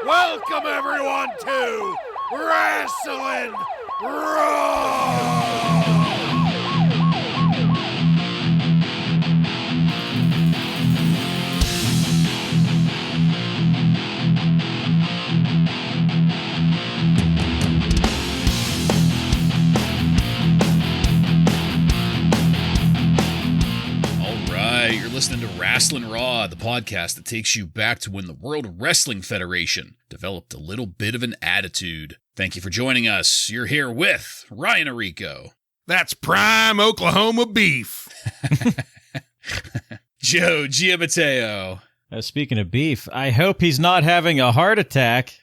Welcome everyone to Wrasslin Raw! You're listening to Wrasslin Raw, the podcast that takes you back to when the World Wrestling Federation developed a little bit of an attitude. Thank you for joining us. You're here with Ryan Arico. That's prime Oklahoma beef. Joe Giammatteo. Speaking of beef, I hope he's not having a heart attack.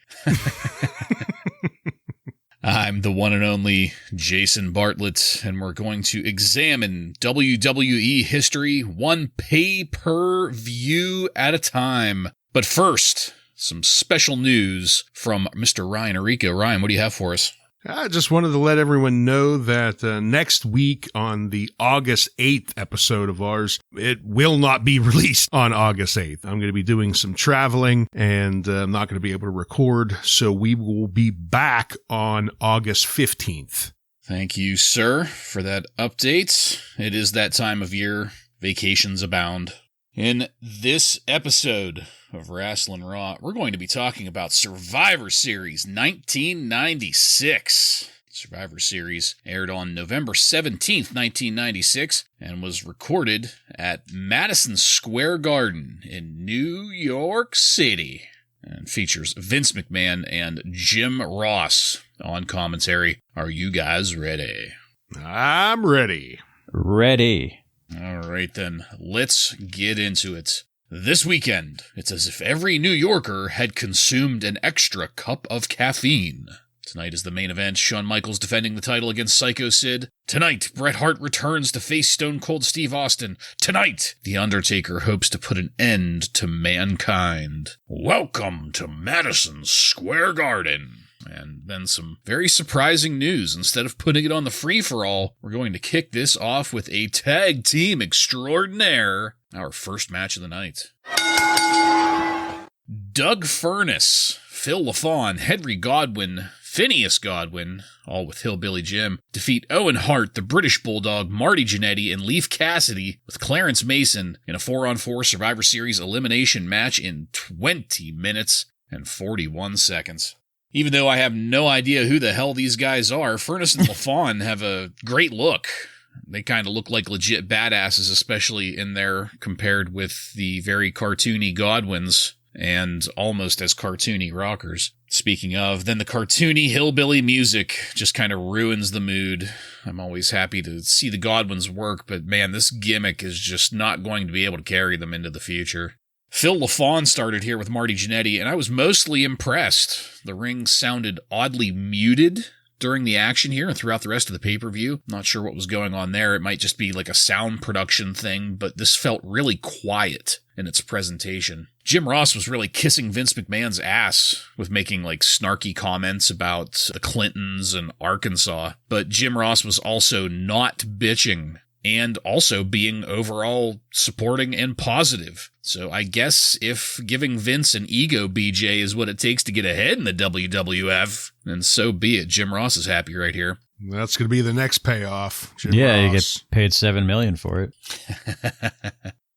I'm the one and only Jason Bartlett, and we're going to examine WWE history one pay-per-view at a time. But first, some special news from Mr. Ryan Arico. Ryan, what do you have for us? I just wanted to let everyone know that next week on the August 8th episode of ours, it will not be released on August 8th. I'm going to be doing some traveling and I'm not going to be able to record, so we will be back on August 15th. Thank you, sir, for that update. It is that time of year. Vacations abound. In this episode of Wrasslin Raw, we're going to be talking about Survivor Series 1996. Survivor Series aired on November 17th, 1996, and was recorded at Madison Square Garden in New York City, and features Vince McMahon and Jim Ross on commentary. Are you guys ready? I'm ready. Ready. All right, then, let's get into it. This weekend, it's as if every New Yorker had consumed an extra cup of caffeine. Tonight is the main event, Shawn Michaels defending the title against Psycho Sid. Tonight, Bret Hart returns to face Stone Cold Steve Austin. Tonight, The Undertaker hopes to put an end to mankind. Welcome to Madison Square Garden. And then some very surprising news. Instead of putting it on the free-for-all, we're going to kick this off with a tag team extraordinaire. Our first match of the night. Doug Furnas, Phil LaFawn, Henry Godwinn, Phineas Godwinn, all with Hillbilly Jim, defeat Owen Hart, the British Bulldog, Marty Jannetty, and Leif Cassidy with Clarence Mason in a 4-on-4 Survivor Series elimination match in 20 minutes and 41 seconds. Even though I have no idea who the hell these guys are, Furnas and LaFawn have a great look. They kind of look like legit badasses, especially in there compared with the very cartoony Godwins and almost as cartoony rockers. Speaking of, then the cartoony hillbilly music just kind of ruins the mood. I'm always happy to see the Godwins work, but man, this gimmick is just not going to be able to carry them into the future. Phil LaFawn started here with Marty Jannetty, and I was mostly impressed. The ring sounded oddly muted during the action here and throughout the rest of the pay-per-view. Not sure what was going on there. It might just be like a sound production thing, but this felt really quiet in its presentation. Jim Ross was really kissing Vince McMahon's ass with making like snarky comments about the Clintons and Arkansas, but Jim Ross was also not bitching and also being overall supporting and positive. So I guess if giving Vince an ego BJ is what it takes to get ahead in the WWF, then so be it. Jim Ross is happy right here. That's going to be the next payoff. Jim Yeah, Ross. you get paid $7 million for it.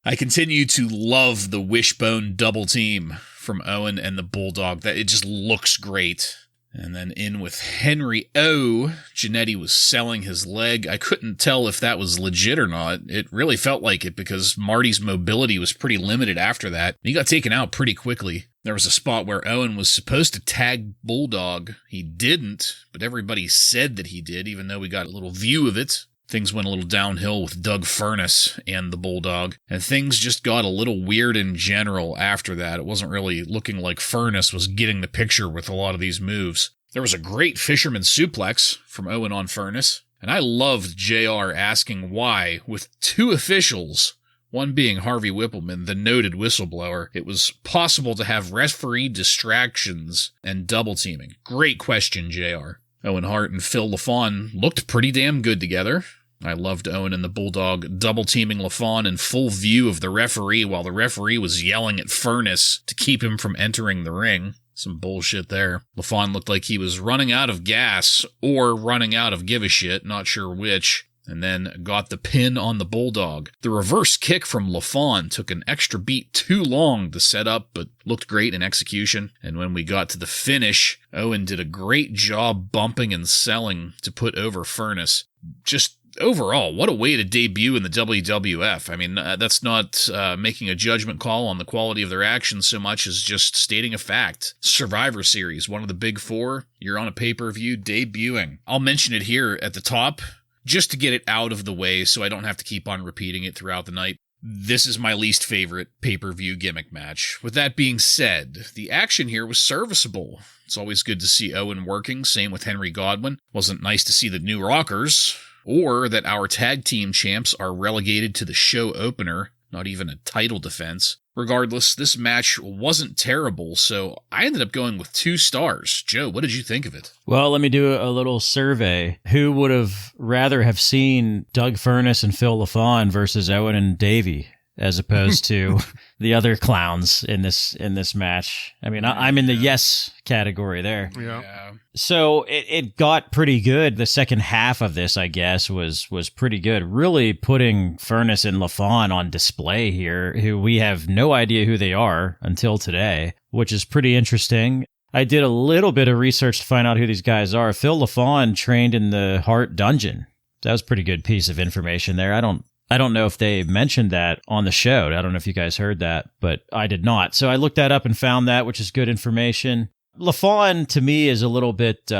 I continue to love the wishbone double team from Owen and the Bulldog. That it just looks great. And then in with Henry O. Jannetty was selling his leg. I couldn't tell if that was legit or not. It really felt like it because Marty's mobility was pretty limited after that. He got taken out pretty quickly. There was a spot where Owen was supposed to tag Bulldog. He didn't, but everybody said that he did, even though we got a little view of it. Things went a little downhill with Doug Furnas and the Bulldog, and things just got a little weird in general after that. It wasn't really looking like Furnas was getting the picture with a lot of these moves. There was a great fisherman suplex from Owen on Furnas, and I loved JR asking why, with two officials, one being Harvey Whippleman, the noted whistleblower, it was possible to have referee distractions and double teaming. Great question, JR. Owen Hart and Phil LaFawn looked pretty damn good together. I loved Owen and the Bulldog double-teaming LaFawn in full view of the referee while the referee was yelling at Furnas to keep him from entering the ring. Some bullshit there. LaFon looked like he was running out of gas or running out of give a shit, not sure which, and then got the pin on the Bulldog. The reverse kick from LaFon took an extra beat too long to set up, but looked great in execution. And when we got to the finish, Owen did a great job bumping and selling to put over Furnace. Just overall, what a way to debut in the WWF. I mean, that's not making a judgment call on the quality of their actions so much as just stating a fact. Survivor Series, one of the big four, you're on a pay-per-view debuting. I'll mention it here at the top, just to get it out of the way so I don't have to keep on repeating it throughout the night. This is my least favorite pay-per-view gimmick match. With that being said, the action here was serviceable. It's always good to see Owen working, same with Henry Godwinn. Wasn't nice to see the New Rockers, or that our tag team champs are relegated to the show opener, not even a title defense. Regardless, this match wasn't terrible, so I ended up going with 2 stars. Joe, what did you think of it? Well, let me do a little survey. Who would have rather have seen Doug Furnace and Phil LaFon versus Owen and Davey, as opposed to the other clowns in this match? I mean, I'm in the yes category there. Yeah. So it got pretty good. The second half of this, I guess, was pretty good. Really putting Furnace and LaFon on display here, who we have no idea who they are until today, which is pretty interesting. I did a little bit of research to find out who these guys are. Phil LaFon trained in the Hart dungeon. That was a pretty good piece of information there. I don't know if they mentioned that on the show. I don't know if you guys heard that, but I did not. So I looked that up and found that, which is good information. LaFon, to me, is a little bit,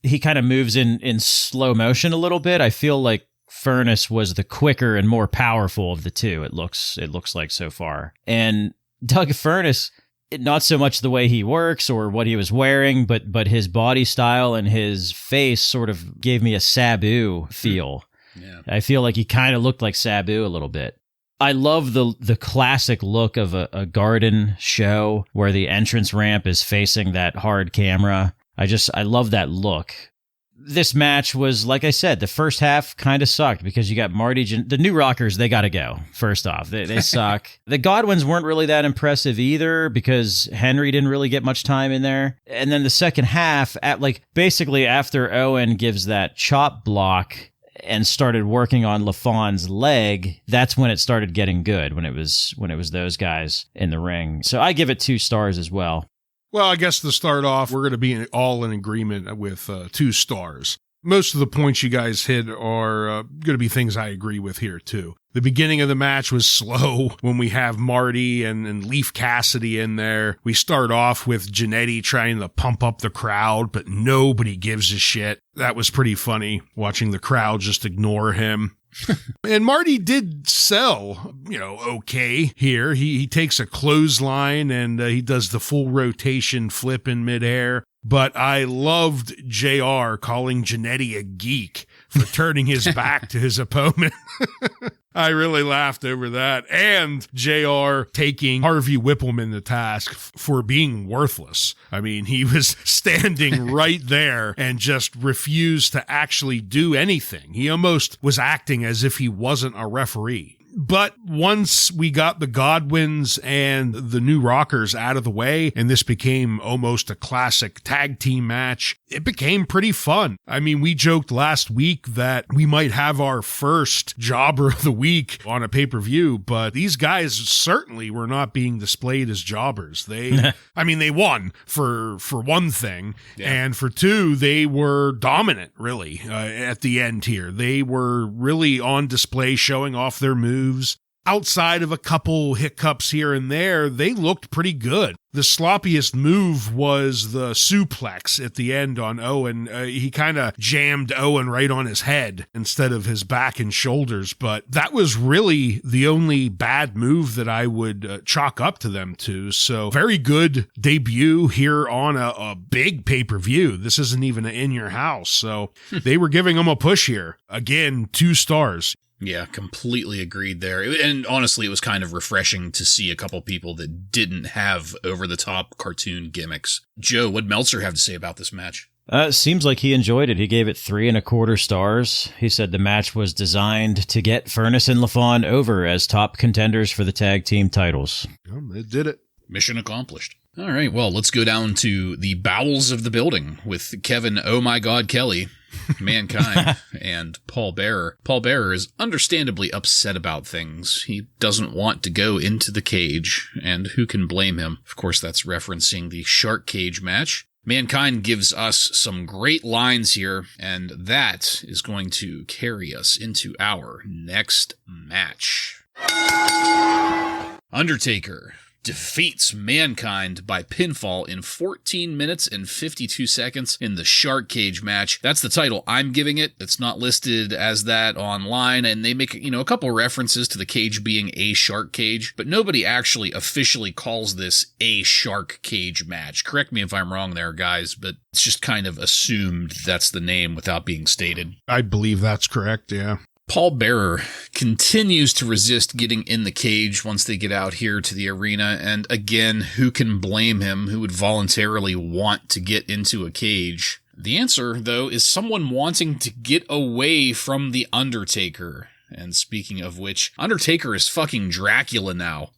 he kind of moves in slow motion a little bit. I feel like Furnace was the quicker and more powerful of the two, it looks like so far. And Doug Furnace, not so much the way he works or what he was wearing, but his body style and his face sort of gave me a Sabu feel. Yeah. I feel like he kind of looked like Sabu a little bit. I love the classic look of a garden show where the entrance ramp is facing that hard camera. I love that look. This match was, like I said, the first half kind of sucked because you got the New Rockers, they got to go, first off. They suck. The Godwins weren't really that impressive either because Henry didn't really get much time in there. And then the second half, basically after Owen gives that chop block and started working on LaFon's leg, that's when it started getting good, when it was those guys in the ring. So I give it 2 stars as well. Well, I guess to start off, we're going to be all in agreement with 2 stars. Most of the points you guys hit are going to be things I agree with here, too. The beginning of the match was slow when we have Marty and Leif Cassidy in there. We start off with Jannetty trying to pump up the crowd, but nobody gives a shit. That was pretty funny, watching the crowd just ignore him. And Marty did sell, okay here. He takes a clothesline and he does the full rotation flip in midair. But I loved JR calling Jannetty a geek for turning his back to his opponent. I really laughed over that. And JR taking Harvey Whippleman to task for being worthless. I mean, he was standing right there and just refused to actually do anything. He almost was acting as if he wasn't a referee. But once we got the Godwins and the New Rockers out of the way, and this became almost a classic tag team match, it became pretty fun. I mean, we joked last week that we might have our first jobber of the week on a pay-per-view, but these guys certainly were not being displayed as jobbers. They won for one thing, and for two, they were dominant, really, at the end here. They were really on display, showing off their moves. Outside of a couple hiccups here and there, they looked pretty good. The sloppiest move was the suplex at the end on Owen. He kind of jammed Owen right on his head instead of his back and shoulders, but that was really the only bad move that I would chalk up to them to. So very good debut here on a big pay-per-view. This isn't even in your house, so they were giving them a push here. Again, 2 stars. Yeah, completely agreed there. And honestly, it was kind of refreshing to see a couple people that didn't have over-the-top cartoon gimmicks. Joe, what'd Meltzer have to say about this match? Seems like he enjoyed it. He gave it 3.25 stars. He said the match was designed to get Furnace and LaFon over as top contenders for the tag team titles. It did it. Mission accomplished. All right, well, let's go down to the bowels of the building with Kevin Oh My God Kelly, Mankind, and Paul Bearer. Paul Bearer is understandably upset about things. He doesn't want to go into the cage, and who can blame him? Of course, that's referencing the shark cage match. Mankind gives us some great lines here, and that is going to carry us into our next match. Undertaker defeats Mankind by pinfall in 14 minutes and 52 seconds in the shark cage match. That's the title I'm giving it. It's not listed as that online, and they make, a couple references to the cage being a shark cage, but nobody actually officially calls this a shark cage match. Correct me if I'm wrong there, guys, but it's just kind of assumed that's the name without being stated. I believe that's correct, yeah. Paul Bearer continues to resist getting in the cage once they get out here to the arena, and again, who can blame him? Who would voluntarily want to get into a cage? The answer, though, is someone wanting to get away from the Undertaker. And speaking of which, Undertaker is fucking Dracula now.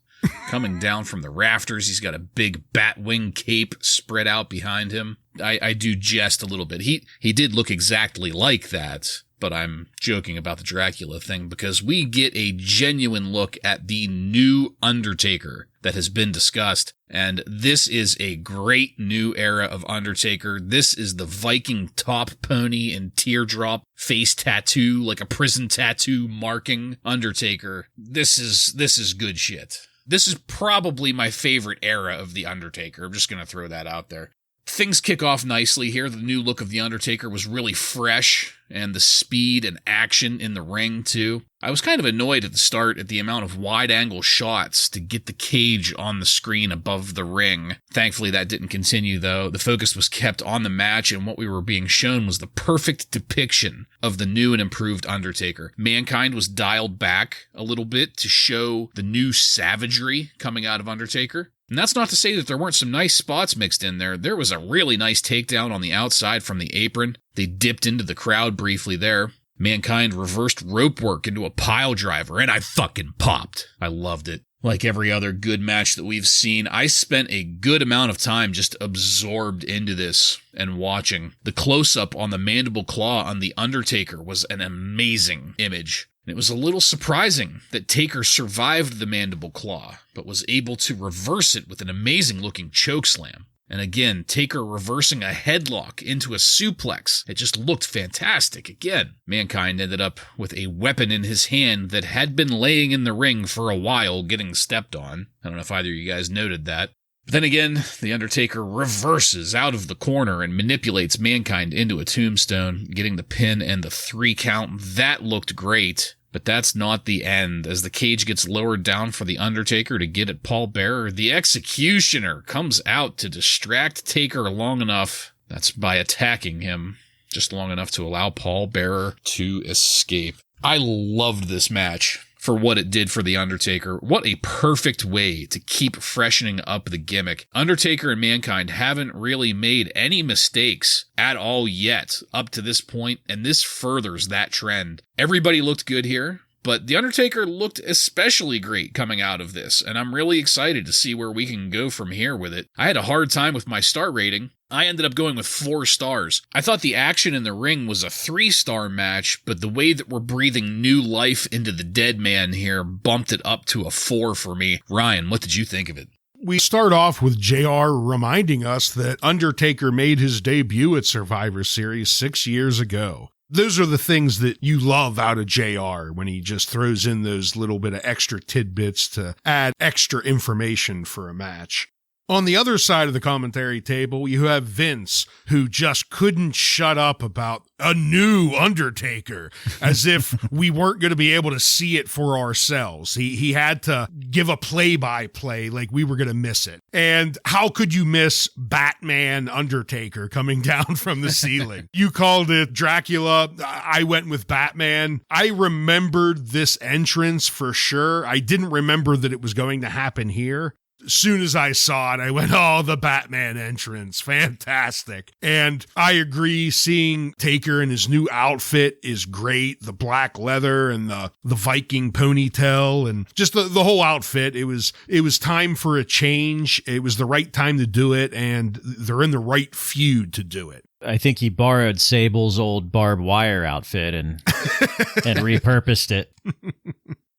Coming down from the rafters, he's got a big bat wing cape spread out behind him. I do jest a little bit. He did look exactly like that. But I'm joking about the Dracula thing because we get a genuine look at the new Undertaker that has been discussed. And this is a great new era of Undertaker. This is the Viking top pony and teardrop face tattoo, like a prison tattoo marking Undertaker. This is good shit. This is probably my favorite era of the Undertaker. I'm just going to throw that out there. Things kick off nicely here. The new look of The Undertaker was really fresh, and the speed and action in the ring, too. I was kind of annoyed at the start at the amount of wide-angle shots to get the cage on the screen above the ring. Thankfully, that didn't continue, though. The focus was kept on the match, and what we were being shown was the perfect depiction of the new and improved Undertaker. Mankind was dialed back a little bit to show the new savagery coming out of Undertaker. And that's not to say that there weren't some nice spots mixed in there. There was a really nice takedown on the outside from the apron. They dipped into the crowd briefly there. Mankind reversed rope work into a pile driver, and I fucking popped. I loved it. Like every other good match that we've seen, I spent a good amount of time just absorbed into this and watching. The close-up on the mandible claw on The Undertaker was an amazing image. It was a little surprising that Taker survived the mandible claw, but was able to reverse it with an amazing-looking chokeslam. And again, Taker reversing a headlock into a suplex. It just looked fantastic again. Mankind ended up with a weapon in his hand that had been laying in the ring for a while, getting stepped on. I don't know if either of you guys noted that. But then again, The Undertaker reverses out of the corner and manipulates Mankind into a tombstone, getting the pin and the 3 count. That looked great, but that's not the end. As the cage gets lowered down for The Undertaker to get at Paul Bearer, the Executioner comes out to distract Taker long enough. That's by attacking him, just long enough to allow Paul Bearer to escape. I loved this match for what it did for The Undertaker. What a perfect way to keep freshening up the gimmick. Undertaker and Mankind haven't really made any mistakes at all yet up to this point, and this furthers that trend. Everybody looked good here, but The Undertaker looked especially great coming out of this, and I'm really excited to see where we can go from here with it. I had a hard time with my star rating. I ended up going with 4 stars. I thought the action in the ring was a 3-star match, but the way that we're breathing new life into the dead man here bumped it up to a 4 for me. Ryan, what did you think of it? We start off with JR reminding us that Undertaker made his debut at Survivor Series 6 years ago. Those are the things that you love out of JR when he just throws in those little bit of extra tidbits to add extra information for a match. On the other side of the commentary table, you have Vince, who just couldn't shut up about a new Undertaker, as if we weren't going to be able to see it for ourselves. He had to give a play-by-play like we were going to miss it. And how could you miss Batman Undertaker coming down from the ceiling? You called it Dracula. I went with Batman. I remembered this entrance for sure. I didn't remember that it was going to happen here. As soon as I saw it, I went, oh, the Batman entrance. Fantastic. And I agree, seeing Taker in his new outfit is great. The black leather and the Viking ponytail and just the whole outfit. It was time for a change. It was the right time to do it, and they're in the right feud to do it. I think he borrowed Sable's old barbed wire outfit and repurposed it.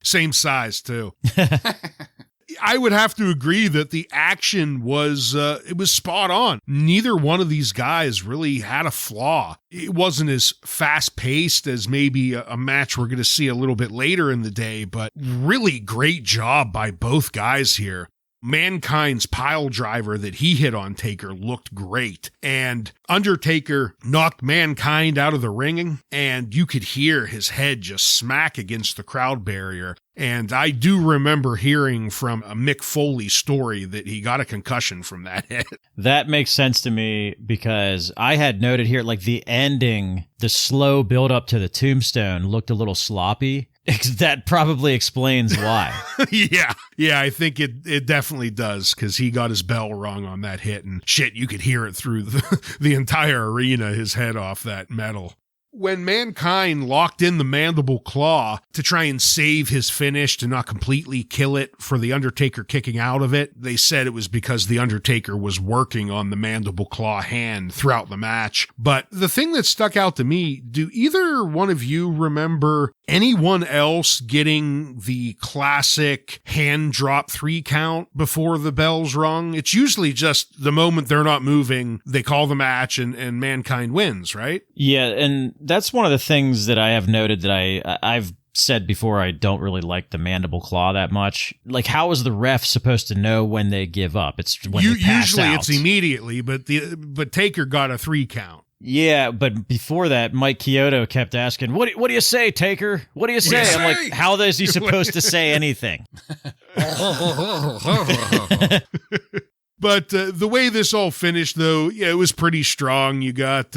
Same size, too. I would have to agree that the action was it was spot on. Neither one of these guys really had a flaw. It wasn't as fast-paced as maybe a match we're going to see a little bit later in the day, but really great job by both guys here. Mankind's pile driver that he hit on Taker looked great, and Undertaker knocked Mankind out of the ring, and you could hear his head just smack against the crowd barrier. And I do remember hearing from a Mick Foley story that he got a concussion from that hit. That makes sense to me, because I had noted here, like, the ending, the slow build up to the tombstone looked a little sloppy. That probably explains why. Yeah, I think it definitely does, because he got his bell rung on that hit, and shit, you could hear it through the entire arena, his head off that metal. When Mankind locked in the mandible claw to try and save his finish, to not completely kill it for the Undertaker kicking out of it, they said it was because the Undertaker was working on the mandible claw hand throughout the match. But the thing that stuck out to me, do either one of you remember anyone else getting the classic hand drop 3 count before the bell's rung? It's usually just the moment they're not moving, they call the match and Mankind wins, right? Yeah, and that's one of the things that I have noted that I've said before. I don't really like the mandible claw that much. Like, how is the ref supposed to know when they give up? It's when they pass usually out. It's immediately, but Taker got a 3 count. Yeah, but before that, Mike Chiodo kept asking, "What do you say, Taker? What do you say?" I'm like, how is he supposed to say anything? But the way this all finished, though, yeah, it was pretty strong. You got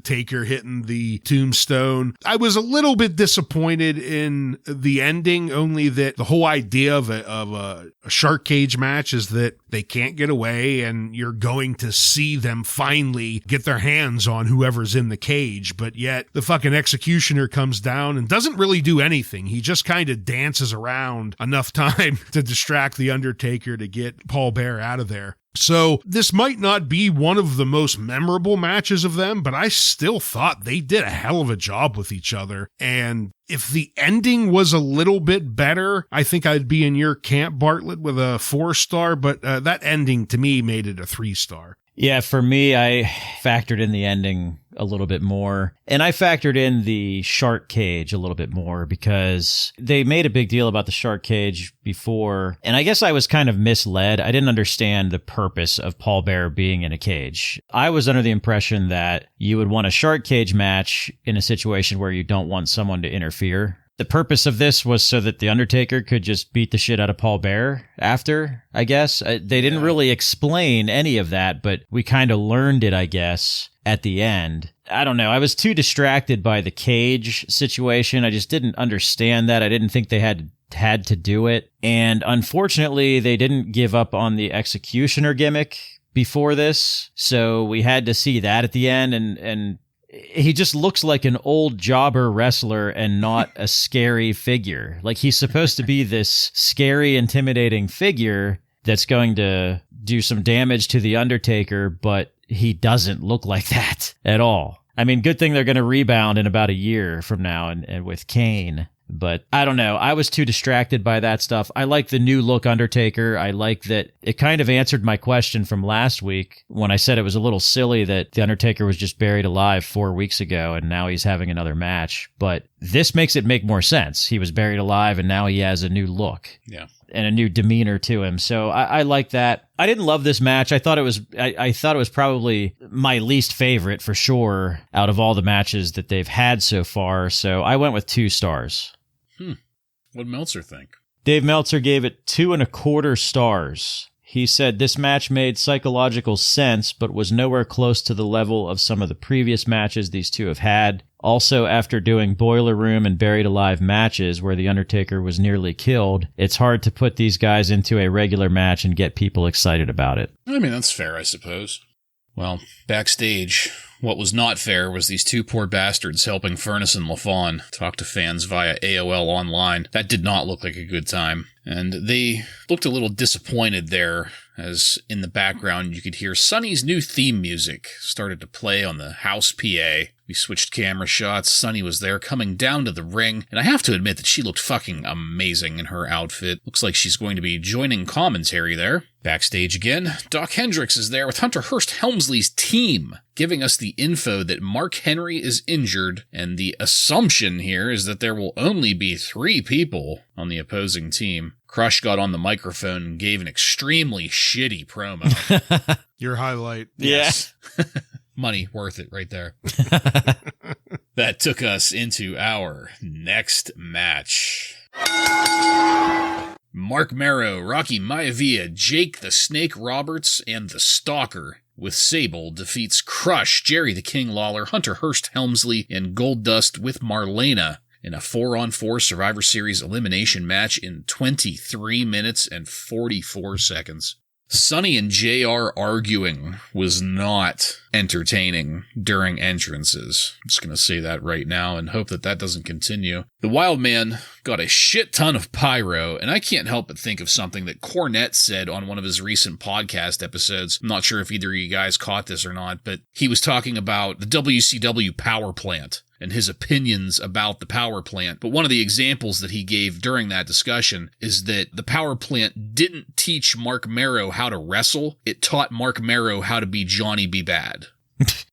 Taker hitting the tombstone. I was a little bit disappointed in the ending, only that the whole idea of a shark cage match is that they can't get away, and you're going to see them finally get their hands on whoever's in the cage. But yet the fucking executioner comes down and doesn't really do anything. He just kind of dances around enough time to distract the Undertaker to get Paul Bearer out of there. So this might not be one of the most memorable matches of them, but I still thought they did a hell of a job with each other. And if the ending was a little bit better, I think I'd be in your camp, Bartlett, with a 4-star, but that ending to me made it a 3-star. Yeah, for me, I factored in the ending a little bit more. And I factored in the shark cage a little bit more, because they made a big deal about the shark cage before. And I guess I was kind of misled. I didn't understand the purpose of Paul Bearer being in a cage. I was under the impression that you would want a shark cage match in a situation where you don't want someone to interfere. The purpose of this was so that The Undertaker could just beat the shit out of Paul Bearer after, I guess. They didn't really explain any of that, but we kind of learned it, I guess, at the end. I don't know. I was too distracted by the cage situation. I just didn't understand that. I didn't think they had to do it. And unfortunately, they didn't give up on the executioner gimmick before this. So we had to see that at the end, and he just looks like an old jobber wrestler and not a scary figure. Like, he's supposed to be this scary, intimidating figure that's going to do some damage to The Undertaker, but he doesn't look like that at all. I mean, good thing they're going to rebound in about a year from now and with Kane. But I don't know. I was too distracted by that stuff. I like the new look Undertaker. I like that it kind of answered my question from last week when I said it was a little silly that The Undertaker was just buried alive 4 weeks ago and now he's having another match. But this makes it make more sense. He was buried alive and now he has a new look. Yeah. And a new demeanor to him. So I like that. I didn't love this match. I thought it was probably my least favorite for sure out of all the matches that they've had so far. So I went with 2 stars. What'd Meltzer think? Dave Meltzer gave it 2.25 stars. He said this match made psychological sense, but was nowhere close to the level of some of the previous matches these two have had. Also, after doing Boiler Room and Buried Alive matches where The Undertaker was nearly killed, it's hard to put these guys into a regular match and get people excited about it. I mean, that's fair, I suppose. Well, backstage, what was not fair was these two poor bastards helping Furnace and LaFawn talk to fans via AOL Online. That did not look like a good time. And they looked a little disappointed there, as in the background you could hear Sonny's new theme music started to play on the house PA. We switched camera shots. Sonny was there coming down to the ring, and I have to admit that she looked fucking amazing in her outfit. Looks like she's going to be joining commentary there. Backstage again, Doc Hendricks is there with Hunter Hearst Helmsley's team, giving us the info that Mark Henry is injured, and the assumption here is that there will only be 3 people on the opposing team. Crush got on the microphone and gave an extremely shitty promo. Your highlight. Yes. Yeah. Money worth it right there. That took us into our next match. Mark Marrow, Rocky Maivia, Jake the Snake Roberts, and the Stalker with Sable defeats Crush, Jerry the King Lawler, Hunter Hearst Helmsley, and Goldust with Marlena in a 4-on-4 Survivor Series elimination match in 23 minutes and 44 seconds. Sonny and JR arguing was not entertaining during entrances. I'm just going to say that right now and hope that that doesn't continue. The Wild Man got a shit ton of pyro, and I can't help but think of something that Cornette said on one of his recent podcast episodes. I'm not sure if either of you guys caught this or not, but he was talking about the WCW power plant and his opinions about the power plant. But one of the examples that he gave during that discussion is that the power plant didn't teach Mark Marrow how to wrestle. It taught Mark Marrow how to be Johnny B. Bad.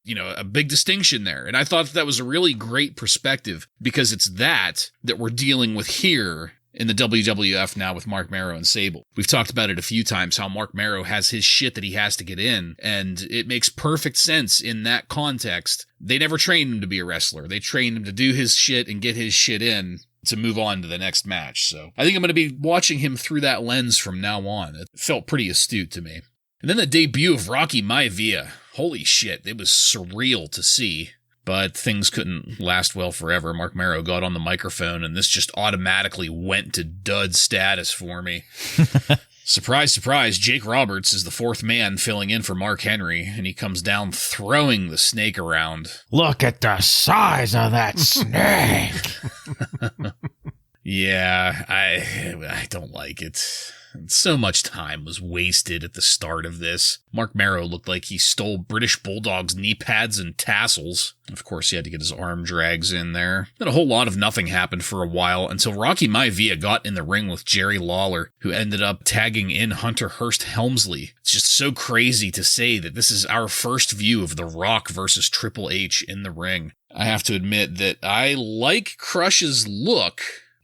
You know, a big distinction there. And I thought that was a really great perspective, because it's that we're dealing with here in the WWF now with Mark Marrow and Sable. We've talked about it a few times, how Mark Marrow has his shit that he has to get in, and it makes perfect sense in that context. They never trained him to be a wrestler. They trained him to do his shit and get his shit in to move on to the next match. So I think I'm going to be watching him through that lens from now on. It felt pretty astute to me. And then the debut of Rocky Maivia. Holy shit, it was surreal to see. But things couldn't last well forever. Mark Marrow got on the microphone, and this just automatically went to dud status for me. Surprise, surprise, Jake Roberts is the 4th man filling in for Mark Henry, and he comes down throwing the snake around. Look at the size of that snake! Yeah, I don't like it. So much time was wasted at the start of this. Mark Marrow looked like he stole British Bulldog's knee pads and tassels. Of course, he had to get his arm drags in there. Then a whole lot of nothing happened for a while until Rocky Maivia got in the ring with Jerry Lawler, who ended up tagging in Hunter Hearst Helmsley. It's just so crazy to say that this is our first view of The Rock versus Triple H in the ring. I have to admit that I like Crush's look,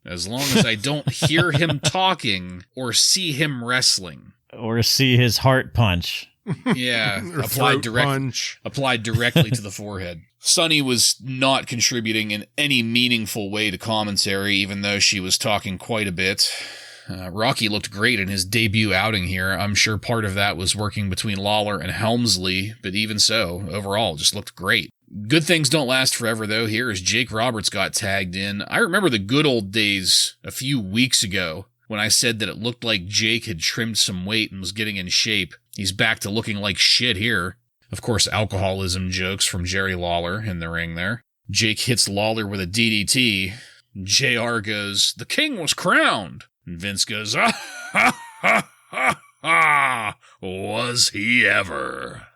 as long as I don't hear him talking or see him wrestling. Or see his heart punch. Yeah, applied directly to the forehead. Sonny was not contributing in any meaningful way to commentary, even though she was talking quite a bit. Rocky looked great in his debut outing here. I'm sure part of that was working between Lawler and Helmsley, but even so, overall, just looked great. Good things don't last forever, though. Here as Jake Roberts got tagged in. I remember the good old days a few weeks ago when I said that it looked like Jake had trimmed some weight and was getting in shape. He's back to looking like shit here. Of course, alcoholism jokes from Jerry Lawler in the ring there. Jake hits Lawler with a DDT. JR goes, "The king was crowned." And Vince goes, "Ah, ha, ha, ha, ha, was he ever?"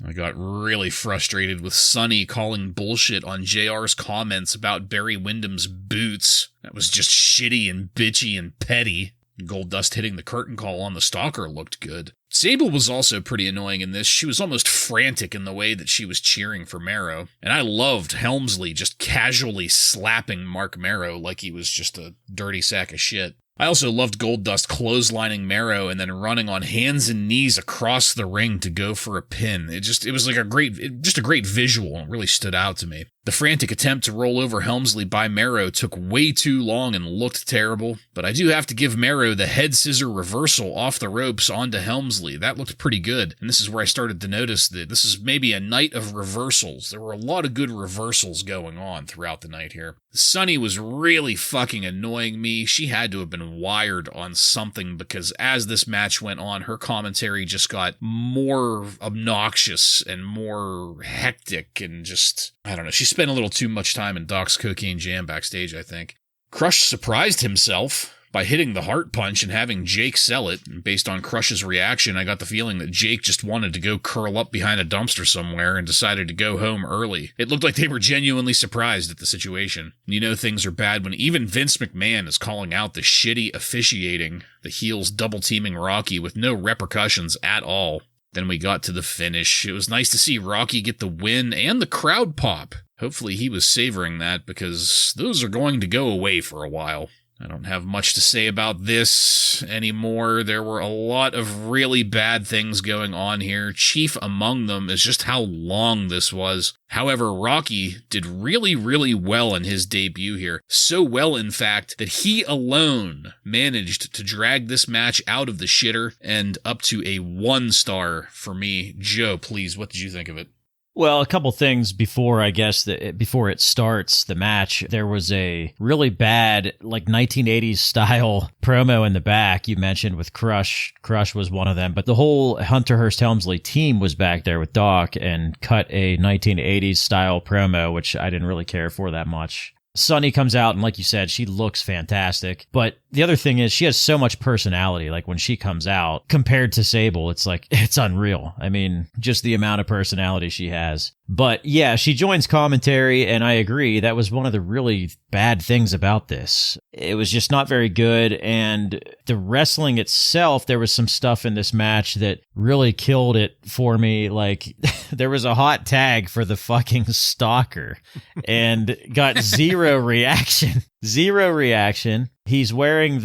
I got really frustrated with Sonny calling bullshit on JR's comments about Barry Windham's boots. That was just shitty and bitchy and petty. Goldust hitting the curtain call on the Stalker looked good. Sable was also pretty annoying in this. She was almost frantic in the way that she was cheering for Marrow. And I loved Helmsley just casually slapping Mark Marrow like he was just a dirty sack of shit. I also loved Goldust clotheslining Marrow and then running on hands and knees across the ring to go for a pin. It was like a great visual, and it really stood out to me. The frantic attempt to roll over Helmsley by Mero took way too long and looked terrible, but I do have to give Mero the head scissor reversal off the ropes onto Helmsley. That looked pretty good, and this is where I started to notice that this is maybe a night of reversals. There were a lot of good reversals going on throughout the night here. Sunny was really fucking annoying me. She had to have been wired on something because as this match went on, her commentary just got more obnoxious and more hectic and just, I don't know, she spent a little too much time in Doc's Cocaine Jam backstage, I think. Crush surprised himself by hitting the Hart punch and having Jake sell it. And based on Crush's reaction, I got the feeling that Jake just wanted to go curl up behind a dumpster somewhere and decided to go home early. It looked like they were genuinely surprised at the situation. You know things are bad when even Vince McMahon is calling out the shitty officiating, the heels double-teaming Rocky with no repercussions at all. Then we got to the finish. It was nice to see Rocky get the win and the crowd pop. Hopefully he was savoring that because those are going to go away for a while. I don't have much to say about this anymore. There were a lot of really bad things going on here. Chief among them is just how long this was. However, Rocky did really, really well in his debut here. So well, in fact, that he alone managed to drag this match out of the shitter and up to a 1-star for me. Joe, please, what did you think of it? Well, a couple things before, I guess, before it starts the match. There was a really bad, like 1980s style promo in the back you mentioned with Crush. Crush was one of them, but the whole Hunter Hearst Helmsley team was back there with Doc and cut a 1980s style promo, which I didn't really care for that much. Sunny comes out, and like you said, she looks fantastic. But the other thing is she has so much personality. Like when she comes out, compared to Sable, it's like, it's unreal. I mean, just the amount of personality she has. But yeah, she joins commentary, and I agree. That was one of the really bad things about this. It was just not very good, and the wrestling itself, there was some stuff in this match that really killed it for me. Like, there was a hot tag for the fucking stalker, and got zero reaction. Zero reaction. He's wearing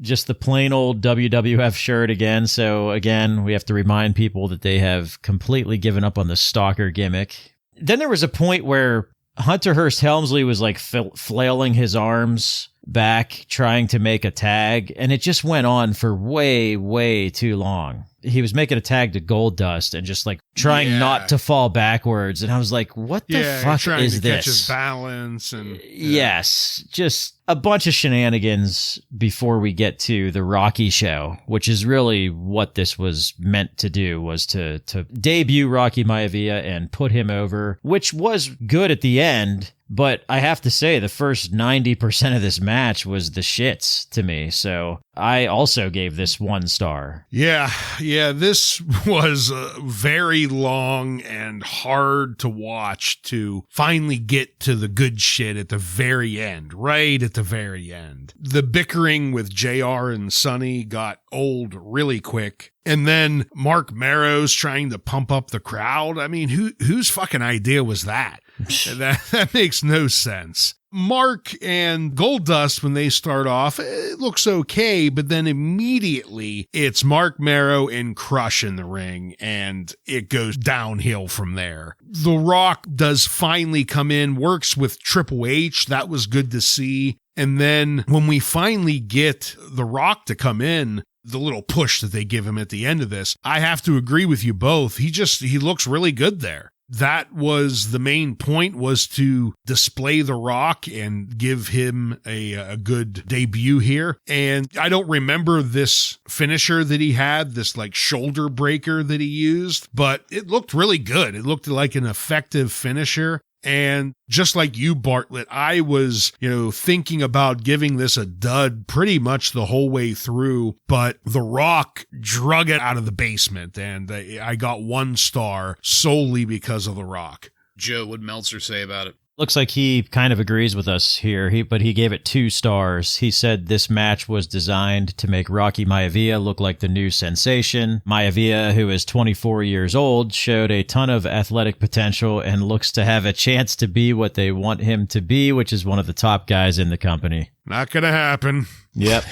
just the plain old WWF shirt again. So again, we have to remind people that they have completely given up on the stalker gimmick. Then there was a point where Hunter Hearst Helmsley was like flailing his arms back, trying to make a tag, and it just went on for way, way too long. He was making a tag to Goldust and just like trying not to fall backwards. And I was like, what the fuck trying is to this? Catch his balance and Yes, just a bunch of shenanigans before we get to the Rocky show, which is really what this was meant to do, was to debut Rocky Maivia and put him over, which was good at the end. But I have to say, the first 90% of this match was the shits to me. So I also gave this 1 star. Yeah, this was very long and hard to watch to finally get to the good shit at the very end, right at the very end. The bickering with JR and Sunny got old really quick. And then Mark Mero's trying to pump up the crowd. I mean, whose fucking idea was that? That makes no sense. Mark and Goldust, when they start off, it looks okay, but then immediately it's Mark Mero and Crush in the ring, and it goes downhill from there. The Rock does finally come in, works with Triple H. That was good to see. And then when we finally get The Rock to come in, the little push that they give him at the end of this, I have to agree with you both. He looks really good there. That was the main point, was to display The Rock and give him a good debut here. And I don't remember this finisher that he had, this like shoulder breaker that he used, but it looked really good. It looked like an effective finisher. And just like you, Bartlett, I was, thinking about giving this a dud pretty much the whole way through, but The Rock drug it out of the basement, and I got 1 star solely because of The Rock. Joe, what'd Meltzer say about it? Looks like he kind of agrees with us here, but he gave it 2 stars. He said this match was designed to make Rocky Maivia look like the new sensation. Maivia, who is 24 years old, showed a ton of athletic potential and looks to have a chance to be what they want him to be, which is one of the top guys in the company. Not gonna happen. Yep.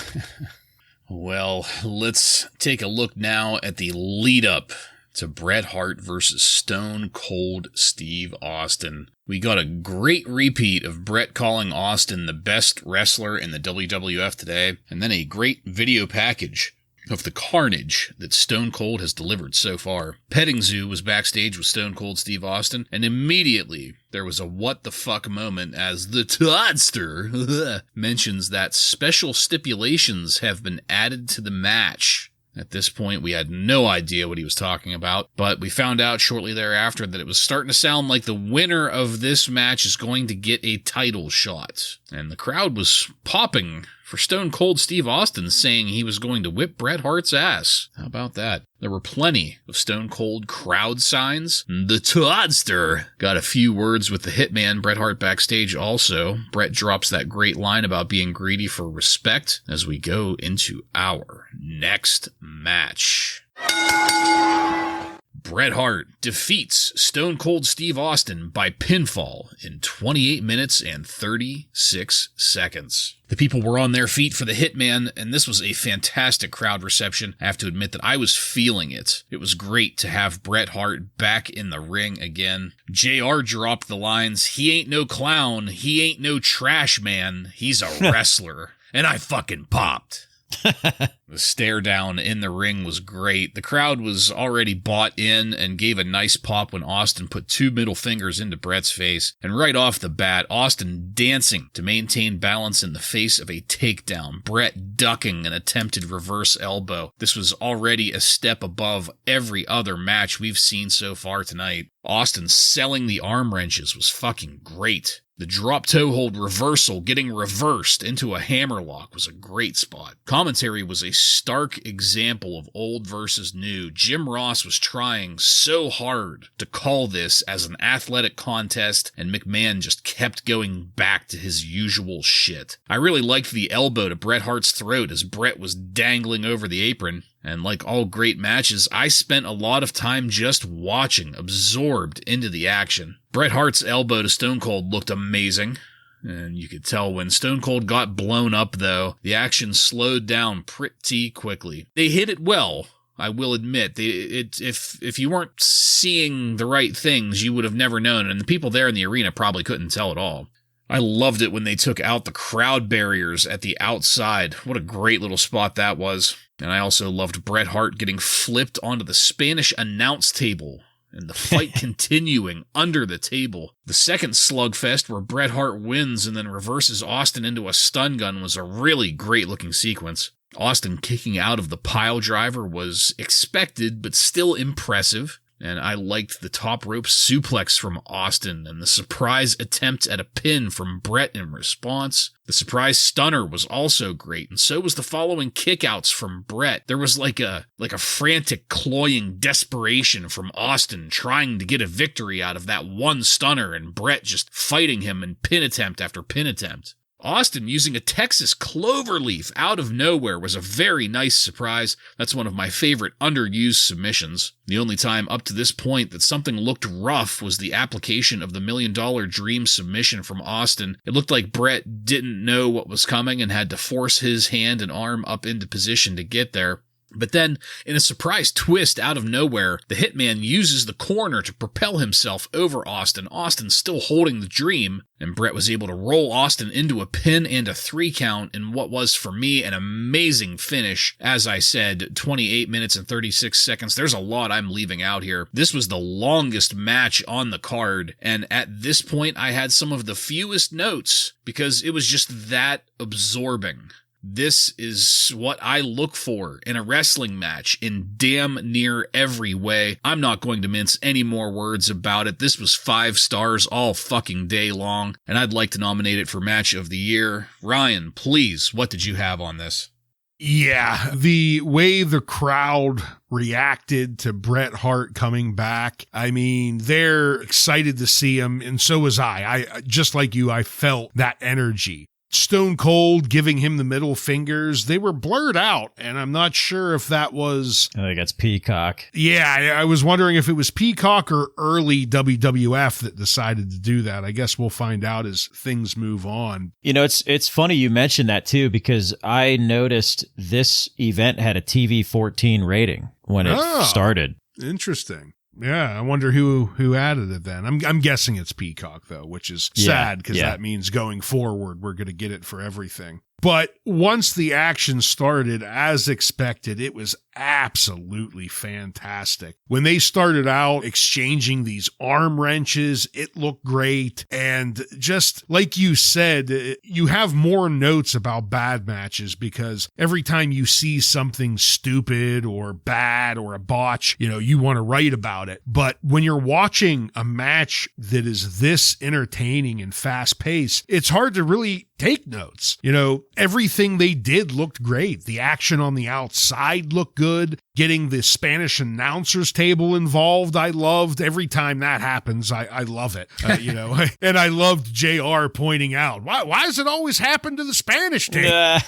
Well, let's take a look now at the lead up to Bret Hart versus Stone Cold Steve Austin. We got a great repeat of Bret calling Austin the best wrestler in the WWF today, and then a great video package of the carnage that Stone Cold has delivered so far. Petting Zoo was backstage with Stone Cold Steve Austin, and immediately there was a what the fuck moment as the Toadster mentions that special stipulations have been added to the match. At this point, we had no idea what he was talking about, but we found out shortly thereafter that it was starting to sound like the winner of this match is going to get a title shot. And the crowd was popping for Stone Cold Steve Austin, saying he was going to whip Bret Hart's ass. How about that? There were plenty of Stone Cold crowd signs. The Toadster got a few words with the Hitman, Bret Hart, backstage also. Bret drops that great line about being greedy for respect as we go into our next match. Bret Hart defeats Stone Cold Steve Austin by pinfall in 28 minutes and 36 seconds. The people were on their feet for the Hitman, and this was a fantastic crowd reception. I have to admit that I was feeling it. It was great to have Bret Hart back in the ring again. JR dropped the lines, "He ain't no clown, he ain't no trash man, he's a wrestler." And I fucking popped. The stare down in the ring was great. The crowd was already bought in and gave a nice pop when Austin put two middle fingers into Bret's face. And right off the bat, Austin dancing to maintain balance in the face of a takedown. Bret ducking an attempted reverse elbow. This was already a step above every other match we've seen so far tonight. Austin selling the arm wrenches was fucking great. The drop toe hold reversal getting reversed into a hammerlock was a great spot. Commentary was a stark example of old versus new. Jim Ross was trying so hard to call this as an athletic contest, and McMahon just kept going back to his usual shit. I really liked the elbow to Bret Hart's throat as Bret was dangling over the apron. And like all great matches, I spent a lot of time just watching, absorbed into the action. Bret Hart's elbow to Stone Cold looked amazing. And you could tell when Stone Cold got blown up, though, the action slowed down pretty quickly. They hit it well, I will admit. If you weren't seeing the right things, you would have never known. And the people there in the arena probably couldn't tell at all. I loved it when they took out the crowd barriers at the outside. What a great little spot that was. And I also loved Bret Hart getting flipped onto the Spanish announce table and the fight continuing under the table. The second slugfest where Bret Hart wins and then reverses Austin into a stun gun was a really great looking sequence. Austin kicking out of the pile driver was expected but still impressive. And I liked the top rope suplex from Austin and the surprise attempt at a pin from Bret in response. The surprise stunner was also great, and so was the following kickouts from Bret. There was like a frantic, cloying desperation from Austin trying to get a victory out of that one stunner, and Bret just fighting him in pin attempt after pin attempt. Austin using a Texas cloverleaf out of nowhere was a very nice surprise. That's one of my favorite underused submissions. The only time up to this point that something looked rough was the application of the $1 Million Dream submission from Austin. It looked like Bret didn't know what was coming and had to force his hand and arm up into position to get there. But then, in a surprise twist out of nowhere, the Hitman uses the corner to propel himself over Austin. Austin still holding the dream, and Bret was able to roll Austin into a pin and a 3 count in what was, for me, an amazing finish. As I said, 28 minutes and 36 seconds. There's a lot I'm leaving out here. This was the longest match on the card, and at this point, I had some of the fewest notes because it was just that absorbing. This is what I look for in a wrestling match in damn near every way. I'm not going to mince any more words about it. This was 5 stars all fucking day long, and I'd like to nominate it for Match of the Year. Ryan, please, what did you have on this? Yeah, the way the crowd reacted to Bret Hart coming back, I mean, they're excited to see him, and so was I. Just like you, I felt that energy. Stone Cold giving him the middle fingers, they were blurred out, and I'm not sure if that was... I think that's Peacock. Yeah, I was wondering if it was Peacock or early WWF that decided to do that. I guess we'll find out as things move on. You know, it's funny you mentioned that, too, because I noticed this event had a TV 14 rating when it started. Interesting. Yeah, I wonder who added it then. I'm guessing it's Peacock, though, which is sad because that means going forward we're going to get it for everything. But once the action started, as expected, it was absolutely fantastic. When they started out exchanging these arm wrenches, it looked great. And just like you said, you have more notes about bad matches because every time you see something stupid or bad or a botch, you want to write about it. But when you're watching a match that is this entertaining and fast paced, it's hard to really take notes. Everything they did looked great. The action on the outside looked good. Getting the Spanish announcers table involved, I loved. Every time that happens, I love it. And I loved JR pointing out, why does it always happen to the Spanish table?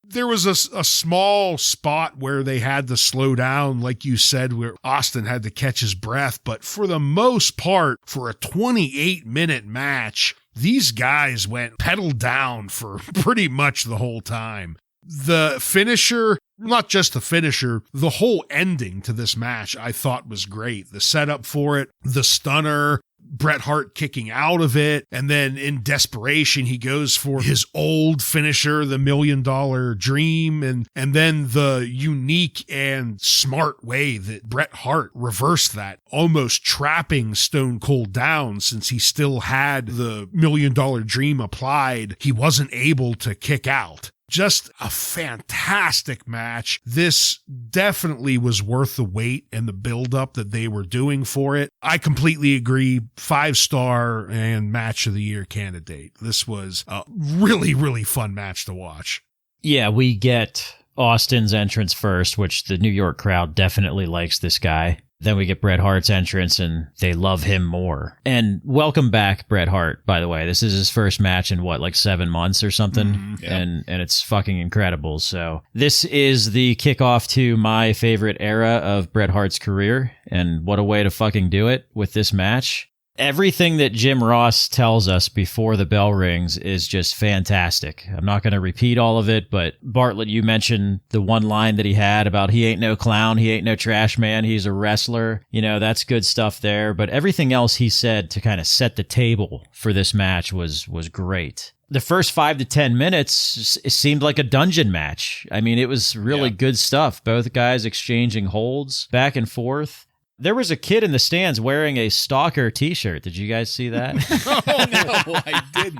There was a small spot where they had to slow down, like you said, where Austin had to catch his breath. But for the most part, for a 28-minute match, these guys went pedal down for pretty much the whole time. The finisher, not just the finisher, the whole ending to this match I thought was great. The setup for it, the stunner, Bret Hart kicking out of it, and then in desperation, he goes for his old finisher, the $1 Million Dream, and then the unique and smart way that Bret Hart reversed that, almost trapping Stone Cold down since he still had the $1 Million Dream applied. He wasn't able to kick out. Just a fantastic match. This definitely was worth the wait and the build-up that they were doing for it. I completely agree. 5-star and match of the year candidate. This was a really, really fun match to watch. Yeah, we get Austin's entrance first, which the New York crowd definitely likes this guy. Then we get Bret Hart's entrance, and they love him more. And welcome back, Bret Hart, by the way. This is his first match in, 7 months or something? Mm-hmm. Yeah. And it's fucking incredible. So this is the kickoff to my favorite era of Bret Hart's career, and what a way to fucking do it with this match. Everything that Jim Ross tells us before the bell rings is just fantastic. I'm not going to repeat all of it, but Bartlett, you mentioned the one line that he had about he ain't no clown, he ain't no trash man, he's a wrestler. That's good stuff there. But everything else he said to kind of set the table for this match was great. The first 5 to 10 minutes, it seemed like a dungeon match. I mean, it was really good stuff. Both guys exchanging holds back and forth. There was a kid in the stands wearing a Stalker t-shirt. Did you guys see that? Oh, no, I didn't.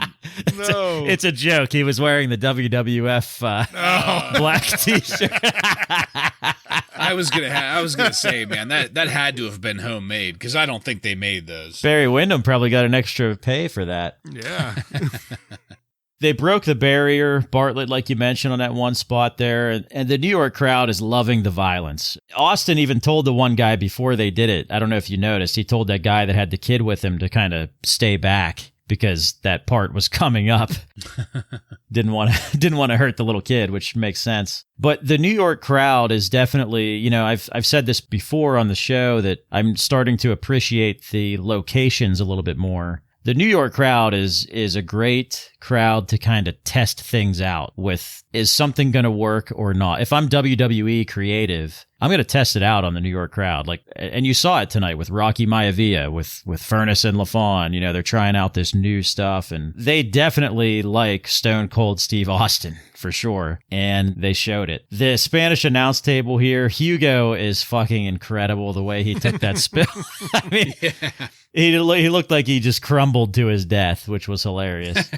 No. It's a joke. He was wearing the WWF black t-shirt. I was gonna say, man, that had to have been homemade because I don't think they made those. Barry Windham probably got an extra pay for that. Yeah. They broke the barrier, Bartlett, like you mentioned, on that one spot there, and the New York crowd is loving the violence. Austin even told the one guy before they did it, I don't know if you noticed, he told that guy that had the kid with him to kind of stay back because that part was coming up. Didn't want to hurt the little kid, which makes sense. But the New York crowd is definitely, I've said this before on the show that I'm starting to appreciate the locations a little bit more. The New York crowd is a great crowd to kind of test things out with, is something going to work or not? If I'm WWE creative, I'm going to test it out on the New York crowd. And you saw it tonight with Rocky Maivia, with Furnace and LaFawn. They're trying out this new stuff, and they definitely like Stone Cold Steve Austin for sure. And they showed it. The Spanish announce table here, Hugo is fucking incredible the way he took that spill. I mean, he looked like he just crumbled to his death, which was hilarious.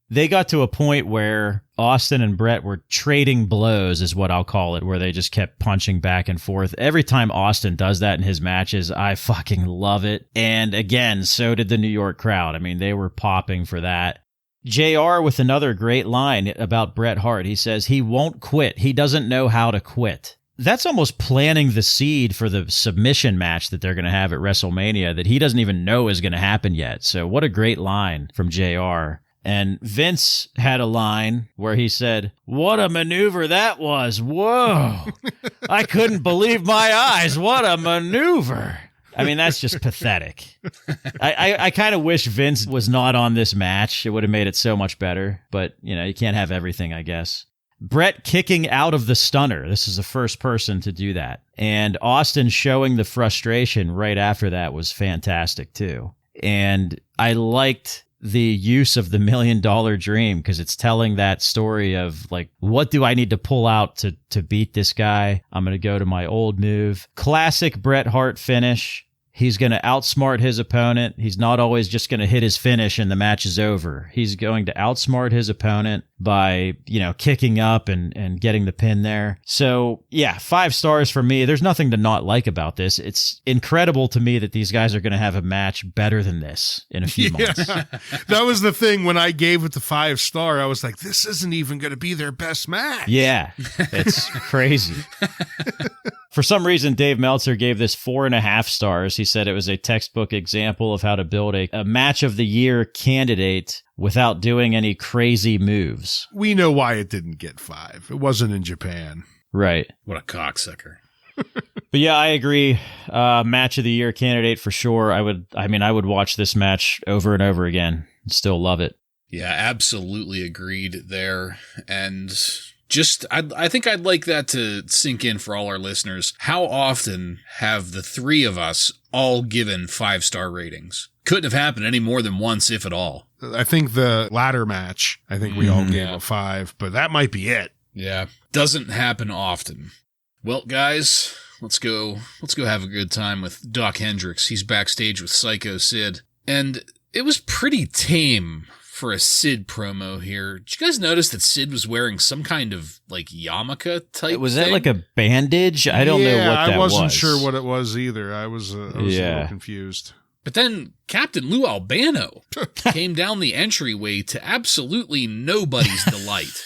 They got to a point where Austin and Bret were trading blows, is what I'll call it, where they just kept punching back and forth. Every time Austin does that in his matches, I fucking love it. And again, so did the New York crowd. I mean, they were popping for that. JR with another great line about Bret Hart. He says he won't quit. He doesn't know how to quit. That's almost planting the seed for the submission match that they're going to have at WrestleMania that he doesn't even know is going to happen yet. So what a great line from JR. And Vince had a line where he said, "What a maneuver that was. Whoa. I couldn't believe my eyes. What a maneuver." I mean, that's just pathetic. I kind of wish Vince was not on this match. It would have made it so much better. But, you can't have everything, I guess. Bret kicking out of the stunner. This is the first person to do that. And Austin showing the frustration right after that was fantastic too. And I liked the use of the $1 Million Dream because it's telling that story of like, what do I need to pull out to beat this guy? I'm going to go to my old move. Classic Bret Hart finish. He's going to outsmart his opponent. He's not always just going to hit his finish and the match is over. He's going to outsmart his opponent by, kicking up and getting the pin there. So, yeah, 5 stars for me. There's nothing to not like about this. It's incredible to me that these guys are going to have a match better than this in a few months. That was the thing when I gave it the 5-star. I was like, this isn't even going to be their best match. Yeah, it's crazy. For some reason, Dave Meltzer gave this 4.5 stars. He said it was a textbook example of how to build a match of the year candidate without doing any crazy moves. We know why it didn't get 5. It wasn't in Japan. Right. What a cocksucker. But yeah, I agree. Match of the year candidate for sure. I would watch this match over and over again and still love it. Yeah, absolutely agreed there. And I think I'd like that to sink in for all our listeners. How often have the 3 of us all given 5-star ratings? Couldn't have happened any more than once, if at all. I think the ladder match, we all gave a 5, but that might be it. Yeah, doesn't happen often. Well, guys, let's go have a good time with Doc Hendricks. He's backstage with Psycho Sid, and it was pretty tame for a Sid promo here. Did you guys notice that Sid was wearing some kind of like yarmulke type Was thing? that like a bandage? I don't know what that was. I wasn't sure what it was either. I was a little confused. But then Captain Lou Albano came down the entryway to absolutely nobody's delight.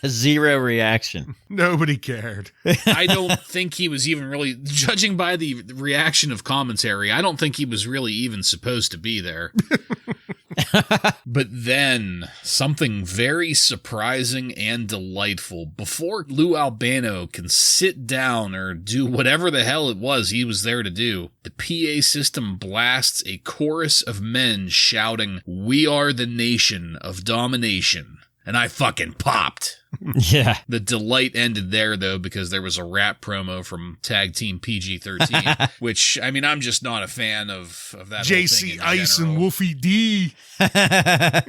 0 reaction. Nobody cared. I don't think he was even really, judging by the reaction of commentary, I don't think he was really even supposed to be there. But then something very surprising and delightful. Before Lou Albano can sit down or do whatever the hell it was he was there to do, the PA system blasts a chorus of men shouting, "We are the nation of domination." And I fucking popped. Yeah. The delight ended there, though, because there was a rap promo from Tag Team PG-13, which, I'm just not a fan of that JC whole thing Ice general. and Wolfie D. I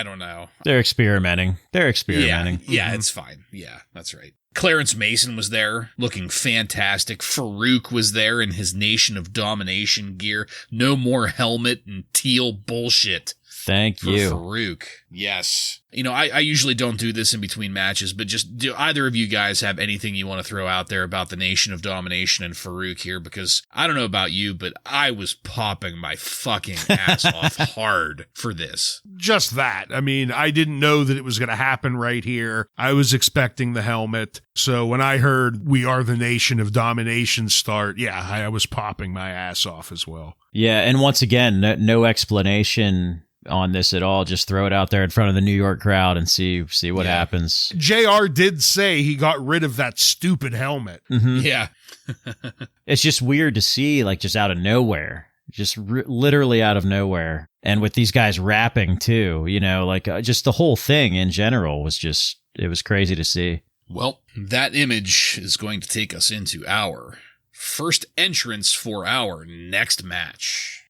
don't know. They're experimenting. Yeah, it's fine. Yeah, that's right. Clarence Mason was there, looking fantastic. Farouk was there in his Nation of Domination gear. No more helmet and teal bullshit. Thank you. Farouk. Yes. I usually don't do this in between matches, but just do either of you guys have anything you want to throw out there about the Nation of Domination and Farouk here? Because I don't know about you, but I was popping my fucking ass off hard for this. Just that. I didn't know that it was going to happen right here. I was expecting the helmet. So when I heard "We are the Nation of Domination" start, I was popping my ass off as well. Yeah, and once again, no explanation on this at all. Just throw it out there in front of the New York crowd and see what happens. JR did say he got rid of that stupid helmet. Mm-hmm. Yeah. It's just weird to see, like, just out of nowhere. Just literally out of nowhere. And with these guys rapping too, just the whole thing in general was it was crazy to see. Well, that image is going to take us into our first entrance for our next match.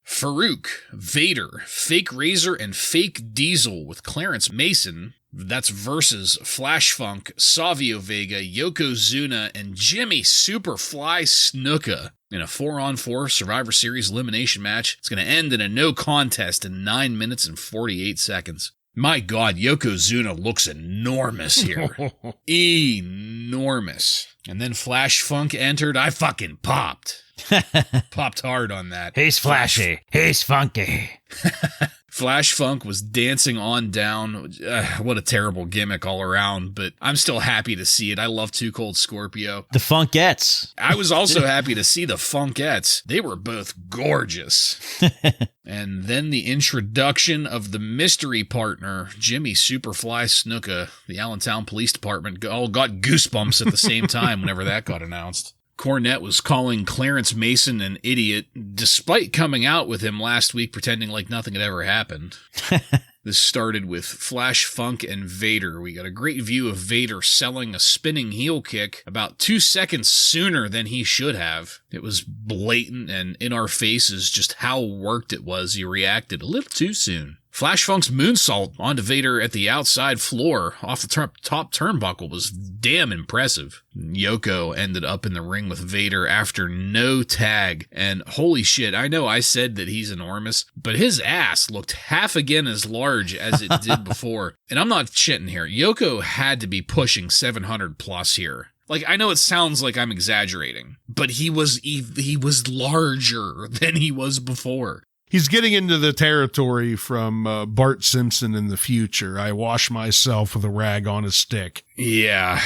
Farouk, Vader, Fake Razor, and Fake Diesel with Clarence Mason. That's versus Flash Funk, Savio Vega, Yokozuna, and Jimmy Superfly Snuka in a 4-on-4 Survivor Series elimination match. It's going to end in a no contest in 9 minutes and 48 seconds. My God, Yokozuna looks enormous here. Enormous. And then Flash Funk entered. I fucking popped. Popped hard on that. He's flashy. He's funky. Flash Funk was dancing on down. What a terrible gimmick all around, but I'm still happy to see it. I love Too Cold Scorpio. The Funkettes. I was also happy to see the Funkettes. They were both gorgeous. And then the introduction of the mystery partner, Jimmy Superfly Snuka. The Allentown Police Department all got goosebumps at the same time whenever that got announced. Cornette was calling Clarence Mason an idiot, despite coming out with him last week pretending like nothing had ever happened. This started with Flash Funk and Vader. We got a great view of Vader selling a spinning heel kick about 2 seconds sooner than he should have. It was blatant and in our faces just how worked it was. He reacted a little too soon. Flash Funk's moonsault onto Vader at the outside floor off the top turnbuckle was damn impressive. Yoko ended up in the ring with Vader after no tag, and holy shit, I know I said that he's enormous, but his ass looked half again as large as it did before. And I'm not shitting here. Yoko had to be pushing 700 plus here. Like, I know it sounds like I'm exaggerating, but he was larger than he was before. He's getting into the territory from Bart Simpson in the future. I wash myself with a rag on a stick. Yeah,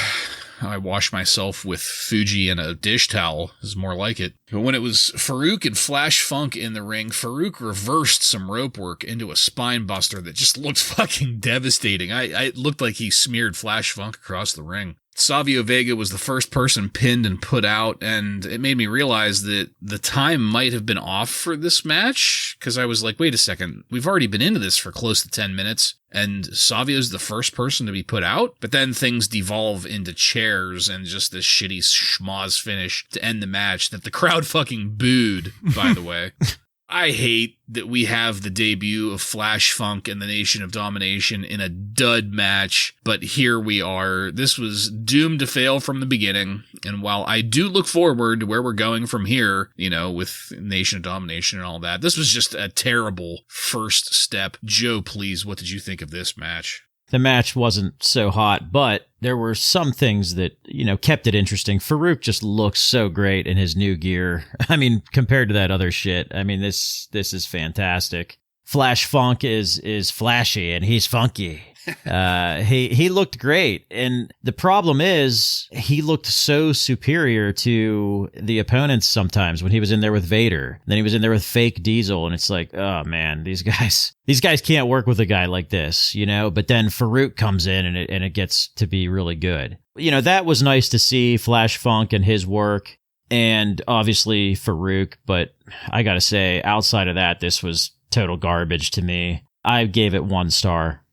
I wash myself with Fuji and a dish towel is more like it. But when it was Farouk and Flash Funk in the ring, Farouk reversed some rope work into a spine buster that just looked fucking devastating. It looked like he smeared Flash Funk across the ring. Savio Vega was the first person pinned and put out, and it made me realize that the time might have been off for this match, because I was like, wait a second, we've already been into this for close to 10 minutes, and Savio's the first person to be put out? But then things devolve into chairs and just this shitty schmoz finish to end the match that the crowd fucking booed, by the way. I hate that we have the debut of Flash Funk and the Nation of Domination in a dud match, but here we are. This was doomed to fail from the beginning, and while I do look forward to where we're going from here, you know, with Nation of Domination and all that, this was just a terrible first step. Joe, please, what did you think of this match? The match wasn't so hot, but there were some things that, you know, kept it interesting. Farouk just looks so great in his new gear. I mean, compared to that other shit, I mean, this is fantastic. Flash Funk is flashy and he's funky. He looked great, and the problem is he looked so superior to the opponents sometimes when he was in there with Vader. Then he was in there with fake Diesel, and it's like, oh man, these guys can't work with a guy like this, you know. But then Farouk comes in, and it gets to be really good. You know, that was nice to see Flash Funk and his work, and obviously Farouk. But I gotta say, outside of that, this was total garbage to me. I gave it 1 star.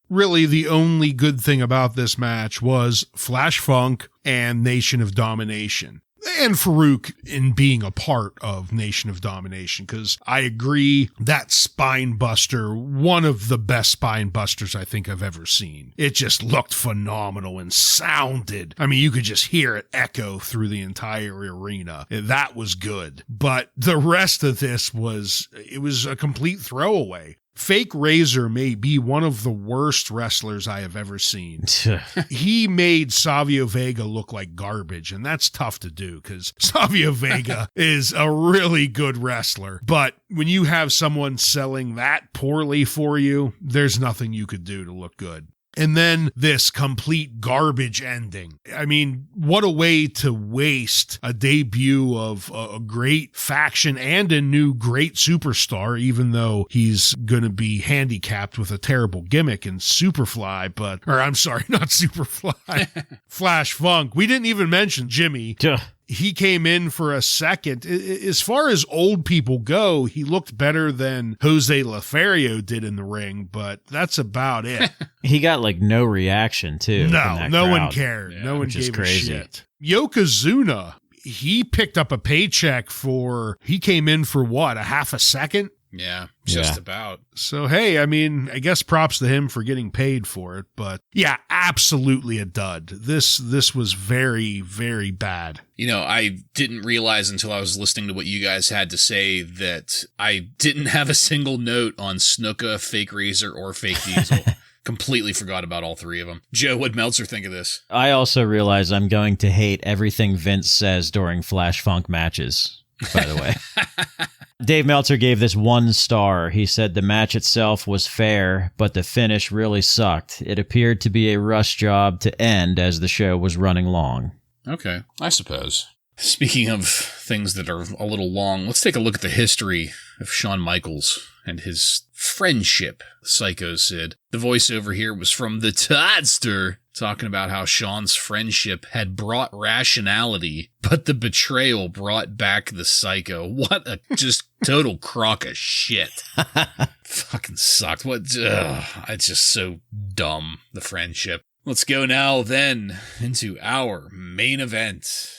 Really, the only good thing about this match was Flash Funk and Nation of Domination. And Farouk in being a part of Nation of Domination, because I agree that spine buster, one of the best spine busters I think I've ever seen. It just looked phenomenal and sounded. I mean, you could just hear it echo through the entire arena. That was good. But the rest of this was a complete throwaway. Fake Razor may be one of the worst wrestlers I have ever seen. He made Savio Vega look like garbage, and that's tough to do because Savio Vega is a really good wrestler. But when you have someone selling that poorly for you, there's nothing you could do to look good. And then this complete garbage ending. I mean, what a way to waste a debut of a great faction and a new great superstar, even though he's going to be handicapped with a terrible gimmick in Superfly, not Superfly, Flash Funk. We didn't even mention Jimmy. He came in for a second. As far as old people go, he looked better than Jose Lutherio did in the ring, but that's about it. He got like no reaction too. No one cared. Yeah, no one gave crazy. a shit. Yokozuna, he picked up a paycheck he came in for what, a half a second? Yeah, just about. So, hey, I mean, I guess props to him for getting paid for it. But yeah, absolutely a dud. This was very, very bad. You know, I didn't realize until I was listening to what you guys had to say that I didn't have a single note on Snuka, Fake Razor, or Fake Diesel. Completely forgot about all 3 of them. Joe, what'd Meltzer think of this? I also realize I'm going to hate everything Vince says during Flash Funk matches, by the way. Dave Meltzer gave this 1 star. He said the match itself was fair, but the finish really sucked. It appeared to be a rush job to end as the show was running long. Okay, I suppose. Speaking of things that are a little long, let's take a look at the history of Shawn Michaels and his friendship with Psycho Sid. The voiceover here was from the Toddster, talking about how Shawn's friendship had brought rationality, but the betrayal brought back the psycho. What a just total crock of shit. Fucking sucked. It's just so dumb, the friendship. Let's go now then into our main event.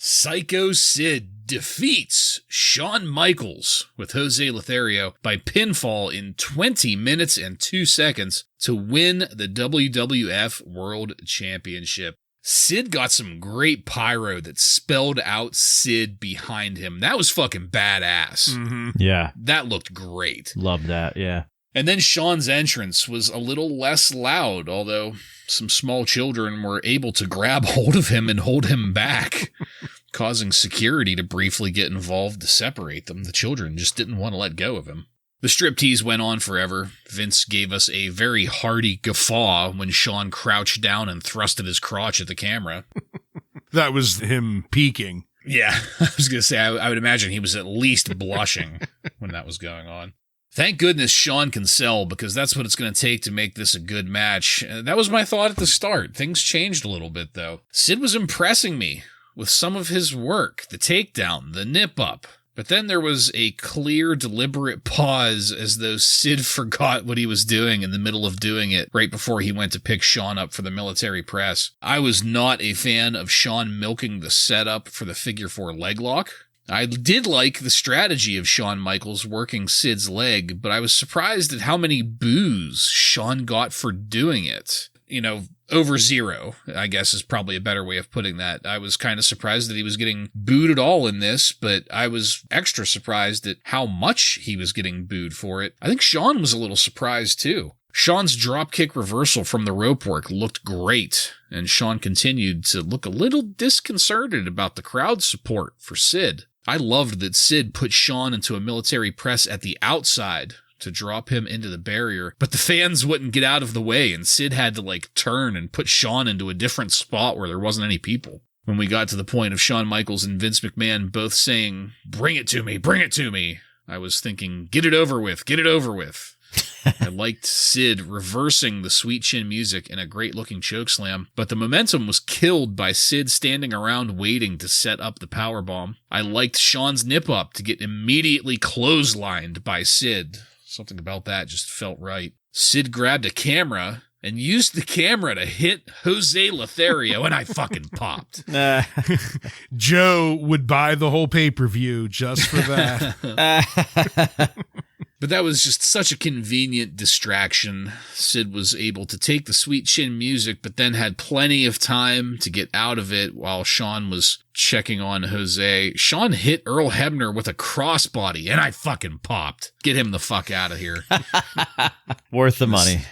Psycho Sid defeats Shawn Michaels with Jose Lothario by pinfall in 20 minutes and 2 seconds to win the WWF World Championship. Sid got some great pyro that spelled out Sid behind him. That was fucking badass. Mm-hmm. Yeah. That looked great. Love that, yeah. And then Shawn's entrance was a little less loud, although some small children were able to grab hold of him and hold him back, causing security to briefly get involved to separate them. The children just didn't want to let go of him. The striptease went on forever. Vince gave us a very hearty guffaw when Shawn crouched down and thrusted his crotch at the camera. That was him peeking. Yeah, I was going to say, I would imagine he was at least blushing when that was going on. Thank goodness Shawn can sell, because that's what it's going to take to make this a good match. That was my thought at the start. Things changed a little bit, though. Sid was impressing me with some of his work, the takedown, the nip-up. But then there was a clear, deliberate pause as though Sid forgot what he was doing in the middle of doing it right before he went to pick Shawn up for the military press. I was not a fan of Shawn milking the setup for the figure 4 leg lock. I did like the strategy of Shawn Michaels working Sid's leg, but I was surprised at how many boos Shawn got for doing it. You know, over zero, I guess is probably a better way of putting that. I was kind of surprised that he was getting booed at all in this, but I was extra surprised at how much he was getting booed for it. I think Shawn was a little surprised too. Shawn's dropkick reversal from the rope work looked great, and Shawn continued to look a little disconcerted about the crowd support for Sid. I loved that Sid put Shawn into a military press at the outside to drop him into the barrier, but the fans wouldn't get out of the way, and Sid had to turn and put Shawn into a different spot where there wasn't any people. When we got to the point of Shawn Michaels and Vince McMahon both saying, "Bring it to me, bring it to me," I was thinking, get it over with, get it over with. I liked Sid reversing the sweet chin music in a great looking chokeslam, but the momentum was killed by Sid standing around waiting to set up the powerbomb. I liked Shawn's nip up to get immediately clotheslined by Sid. Something about that just felt right. Sid grabbed a camera and used the camera to hit Jose Lothario, and I fucking popped. Joe would buy the whole pay-per-view just for that. But that was just such a convenient distraction. Sid was able to take the sweet chin music, but then had plenty of time to get out of it while Shawn was checking on Jose. Shawn hit Earl Hebner with a crossbody, and I fucking popped. Get him the fuck out of here. Worth the money.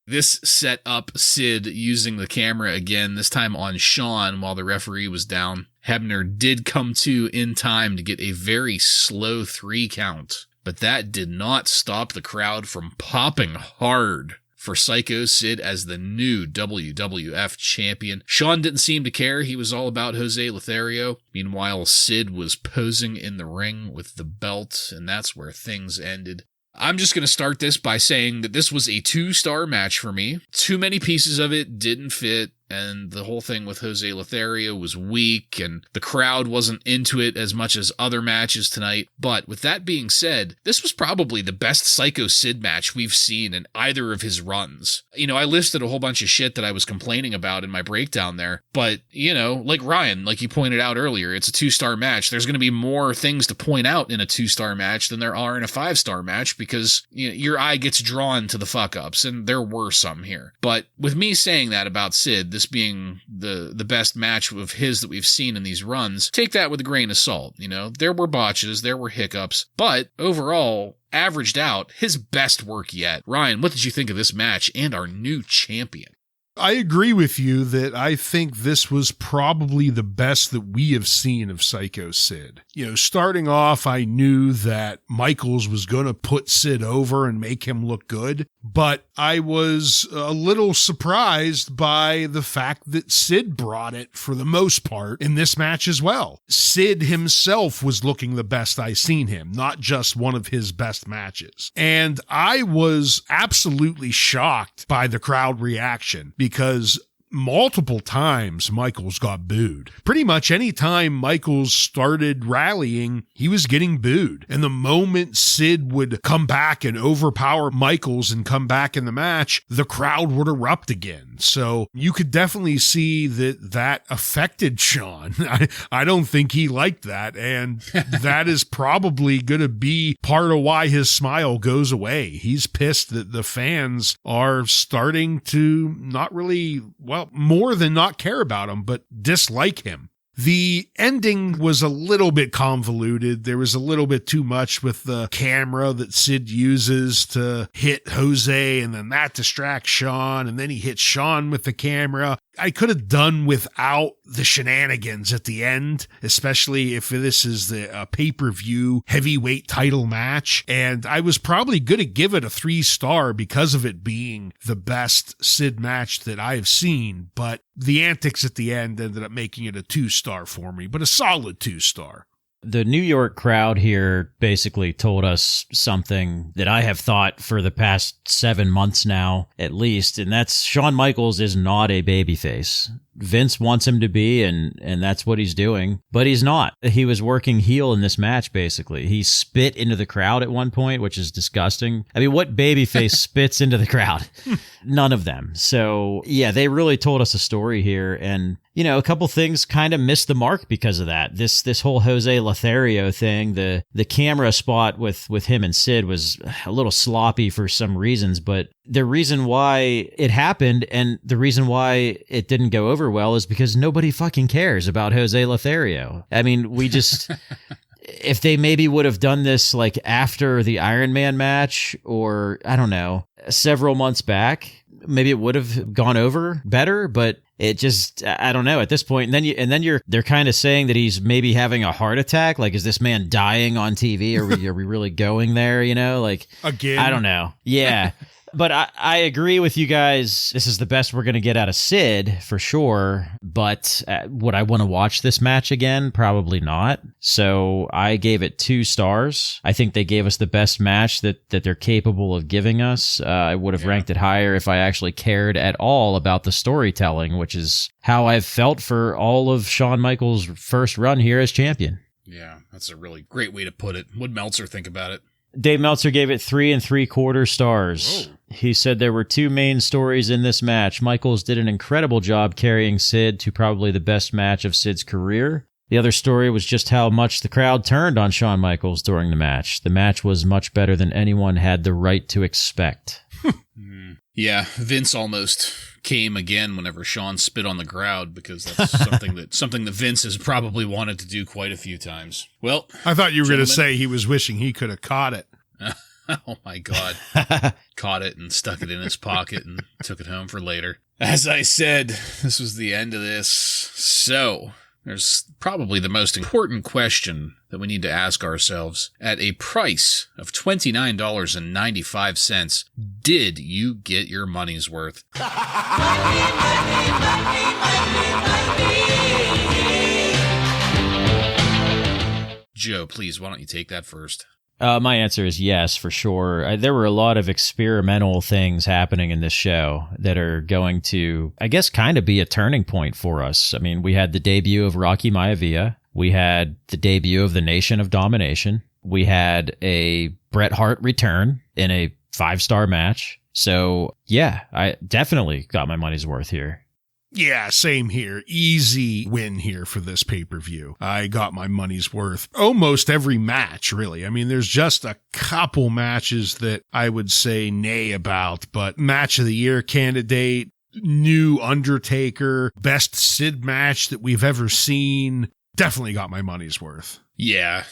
This set up Sid using the camera again, this time on Shawn while the referee was down. Hebner did come to in time to get a very slow 3 count. But that did not stop the crowd from popping hard for Psycho Sid as the new WWF champion. Shawn didn't seem to care. He was all about Jose Lothario. Meanwhile, Sid was posing in the ring with the belt, and that's where things ended. I'm just going to start this by saying that this was a 2-star match for me. Too many pieces of it didn't fit, and the whole thing with Jose Lothario was weak, and the crowd wasn't into it as much as other matches tonight. But with that being said, this was probably the best Psycho Sid match we've seen in either of his runs. You know, I listed a whole bunch of shit that I was complaining about in my breakdown there, but, you know, like Ryan, like you pointed out earlier, it's a 2-star match. There's going to be more things to point out in a 2-star match than there are in a 5-star match, because you know, your eye gets drawn to the fuck-ups, and there were some here. But with me saying that about Sid, this being the best match of his that we've seen in these runs, take that with a grain of salt. You know, there were botches, there were hiccups, but overall, averaged out, his best work yet. Ryan, what did you think of this match and our new champion? I agree with you that I think this was probably the best that we have seen of Psycho Sid. Starting off, I knew that Michaels was going to put Sid over and make him look good, but I was a little surprised by the fact that Sid brought it for the most part in this match as well. Sid himself was looking the best I've seen him, not just one of his best matches. And I was absolutely shocked by the crowd reaction, because multiple times Michaels got booed. Pretty much any time Michaels started rallying, he was getting booed. And the moment Sid would come back and overpower Michaels and come back in the match, the crowd would erupt again. So you could definitely see that affected Sean. I don't think he liked that. And that is probably going to be part of why his smile goes away. He's pissed that the fans are starting to not really, more than not care about him, but dislike him. The ending was a little bit convoluted. There was a little bit too much with the camera that Sid uses to hit Jose, and then that distracts Sean, and then he hits Sean with the camera. I could have done without the shenanigans at the end, especially if this is the pay-per-view heavyweight title match. And I was probably going to give it a 3-star because of it being the best Sid match that I've seen. But the antics at the end ended up making it a 2-star for me, but a solid 2-star. The New York crowd here basically told us something that I have thought for the past 7 months now, at least, and that's Shawn Michaels is not a babyface. Vince wants him to be, and that's what he's doing, but he's not. He was working heel in this match, basically. He spit into the crowd at one point, which is disgusting. I mean, what babyface spits into the crowd? None of them. So, yeah, they really told us a story here, and a couple things kind of missed the mark because of that. This whole Jose Lutherio thing, the camera spot with him and Sid was a little sloppy for some reasons, but the reason why it happened and the reason why it didn't go over well is because nobody fucking cares about Jose Lothario. I mean, we just... if they maybe would have done this like after the Iron Man match, or I don't know, several months back, maybe it would have gone over better, but it just, I don't know at this point. And then they're kind of saying that he's maybe having a heart attack. Like, is this man dying on TV? Are we really going there? Like, again, I don't know. Yeah. But I agree with you guys. This is the best we're going to get out of Sid for sure. But would I want to watch this match again? Probably not. So I gave it 2 stars. I think they gave us the best match that they're capable of giving us. I would have ranked it higher if I actually cared at all about the storytelling, which is how I've felt for all of Shawn Michaels' first run here as champion. Yeah, that's a really great way to put it. What'd Meltzer think about it? Dave Meltzer gave it 3 3/4 stars. Whoa. He said there were 2 main stories in this match. Michaels did an incredible job carrying Sid to probably the best match of Sid's career. The other story was just how much the crowd turned on Shawn Michaels during the match. The match was much better than anyone had the right to expect. Yeah, Vince almost came again whenever Shawn spit on the crowd, because that's something that Vince has probably wanted to do quite a few times. Well, I thought you were going to say he was wishing he could have caught it. Oh my God. Caught it and stuck it in his pocket and took it home for later. As I said, this was the end of this. So there's probably the most important question that we need to ask ourselves. At a price of $29.95, did you get your money's worth? Joe, please, why don't you take that first? My answer is yes, for sure. There were a lot of experimental things happening in this show that are going to, I guess, kind of be a turning point for us. I mean, we had the debut of Rocky Maivia. We had the debut of the Nation of Domination. We had a Bret Hart return in a 5-star match. So, yeah, I definitely got my money's worth here. Yeah, same here. Easy win here for this pay-per-view. I got my money's worth. Almost every match, really. I mean, there's just a couple matches that I would say nay about, but match of the year candidate, new Undertaker, best Sid match that we've ever seen. Definitely got my money's worth. Yeah.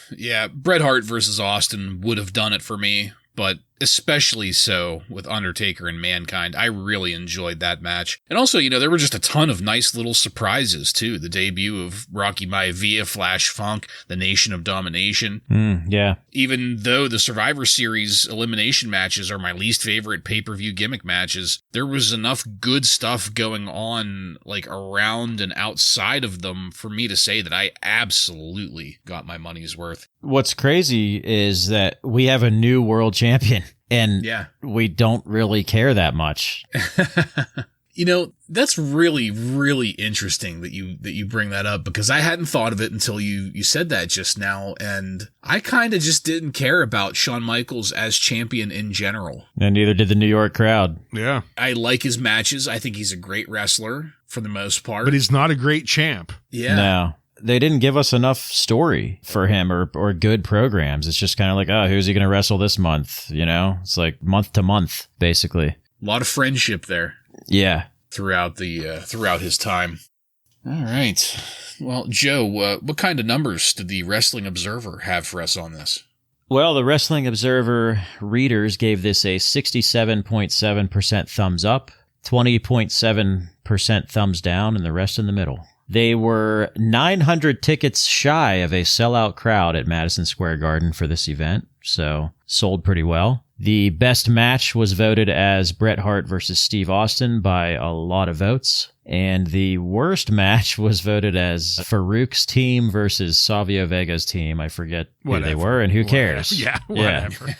Bret Hart versus Austin would have done it for me, but especially so with Undertaker and Mankind. I really enjoyed that match. And also, there were just a ton of nice little surprises, too. The debut of Rocky Maivia, Flash Funk, the Nation of Domination. Yeah. Even though the Survivor Series elimination matches are my least favorite pay-per-view gimmick matches, there was enough good stuff going on, like, around and outside of them for me to say that I absolutely got my money's worth. What's crazy is that we have a new world champion, and we don't really care that much. That's really, really interesting that you bring that up, because I hadn't thought of it until you said that just now, and I kind of just didn't care about Shawn Michaels as champion in general. And neither did the New York crowd. Yeah. I like his matches. I think he's a great wrestler for the most part. But he's not a great champ. Yeah. No. They didn't give us enough story for him or good programs. It's just kind of like, oh, who's he going to wrestle this month? It's like month to month, basically. A lot of friendship there. Yeah. Throughout his time. All right. Well, Joe, what kind of numbers did the Wrestling Observer have for us on this? Well, the Wrestling Observer readers gave this a 67.7% thumbs up, 20.7% thumbs down, and the rest in the middle. They were 900 tickets shy of a sellout crowd at Madison Square Garden for this event, so sold pretty well. The best match was voted as Bret Hart versus Steve Austin by a lot of votes, and the worst match was voted as Farouk's team versus Savio Vega's team. I forget who they were, and who cares? Yeah, whatever.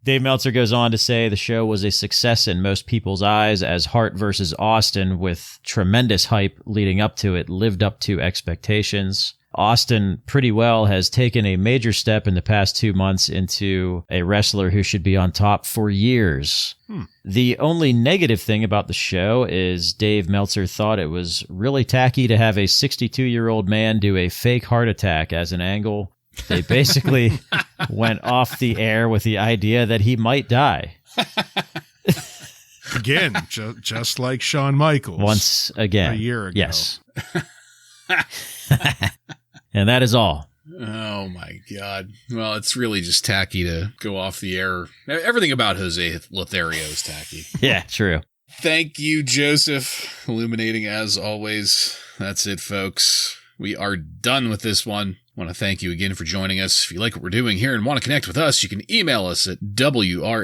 Dave Meltzer goes on to say the show was a success in most people's eyes, as Hart versus Austin, with tremendous hype leading up to it, lived up to expectations. Austin pretty well has taken a major step in the past 2 months into a wrestler who should be on top for years. The only negative thing about the show is Dave Meltzer thought it was really tacky to have a 62-year-old man do a fake heart attack as an angle. They basically went off the air with the idea that he might die. Again, just like Shawn Michaels. Once again. A year ago. Yes. And that is all. Oh, my God. Well, it's really just tacky to go off the air. Everything about Jose Lothario is tacky. Yeah, true. Thank you, Joseph. Illuminating as always. That's it, folks. We are done with this one. I want to thank you again for joining us. If you like what we're doing here and want to connect with us, you can email us at WRASSLINRAW.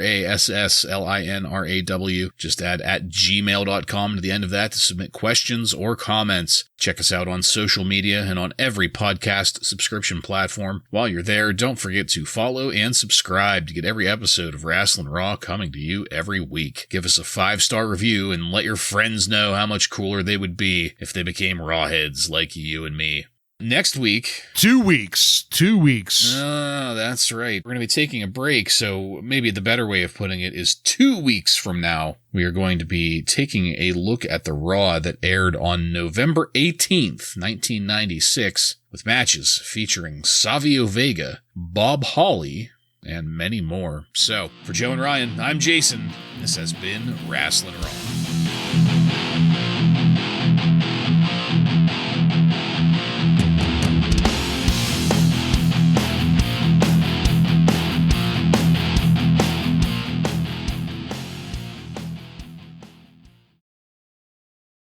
Just add @gmail.com to the end of that to submit questions or comments. Check us out on social media and on every podcast subscription platform. While you're there, don't forget to follow and subscribe to get every episode of Wrasslin Raw coming to you every week. Give us a 5-star review and let your friends know how much cooler they would be if they became rawheads like you and me. Next week... 2 weeks. 2 weeks. Oh, that's right. We're going to be taking a break, so maybe the better way of putting it is 2 weeks from now, we are going to be taking a look at the Raw that aired on November 18th, 1996, with matches featuring Savio Vega, Bob Holly, and many more. So, for Joe and Ryan, I'm Jason. This has been Wrasslin' Raw.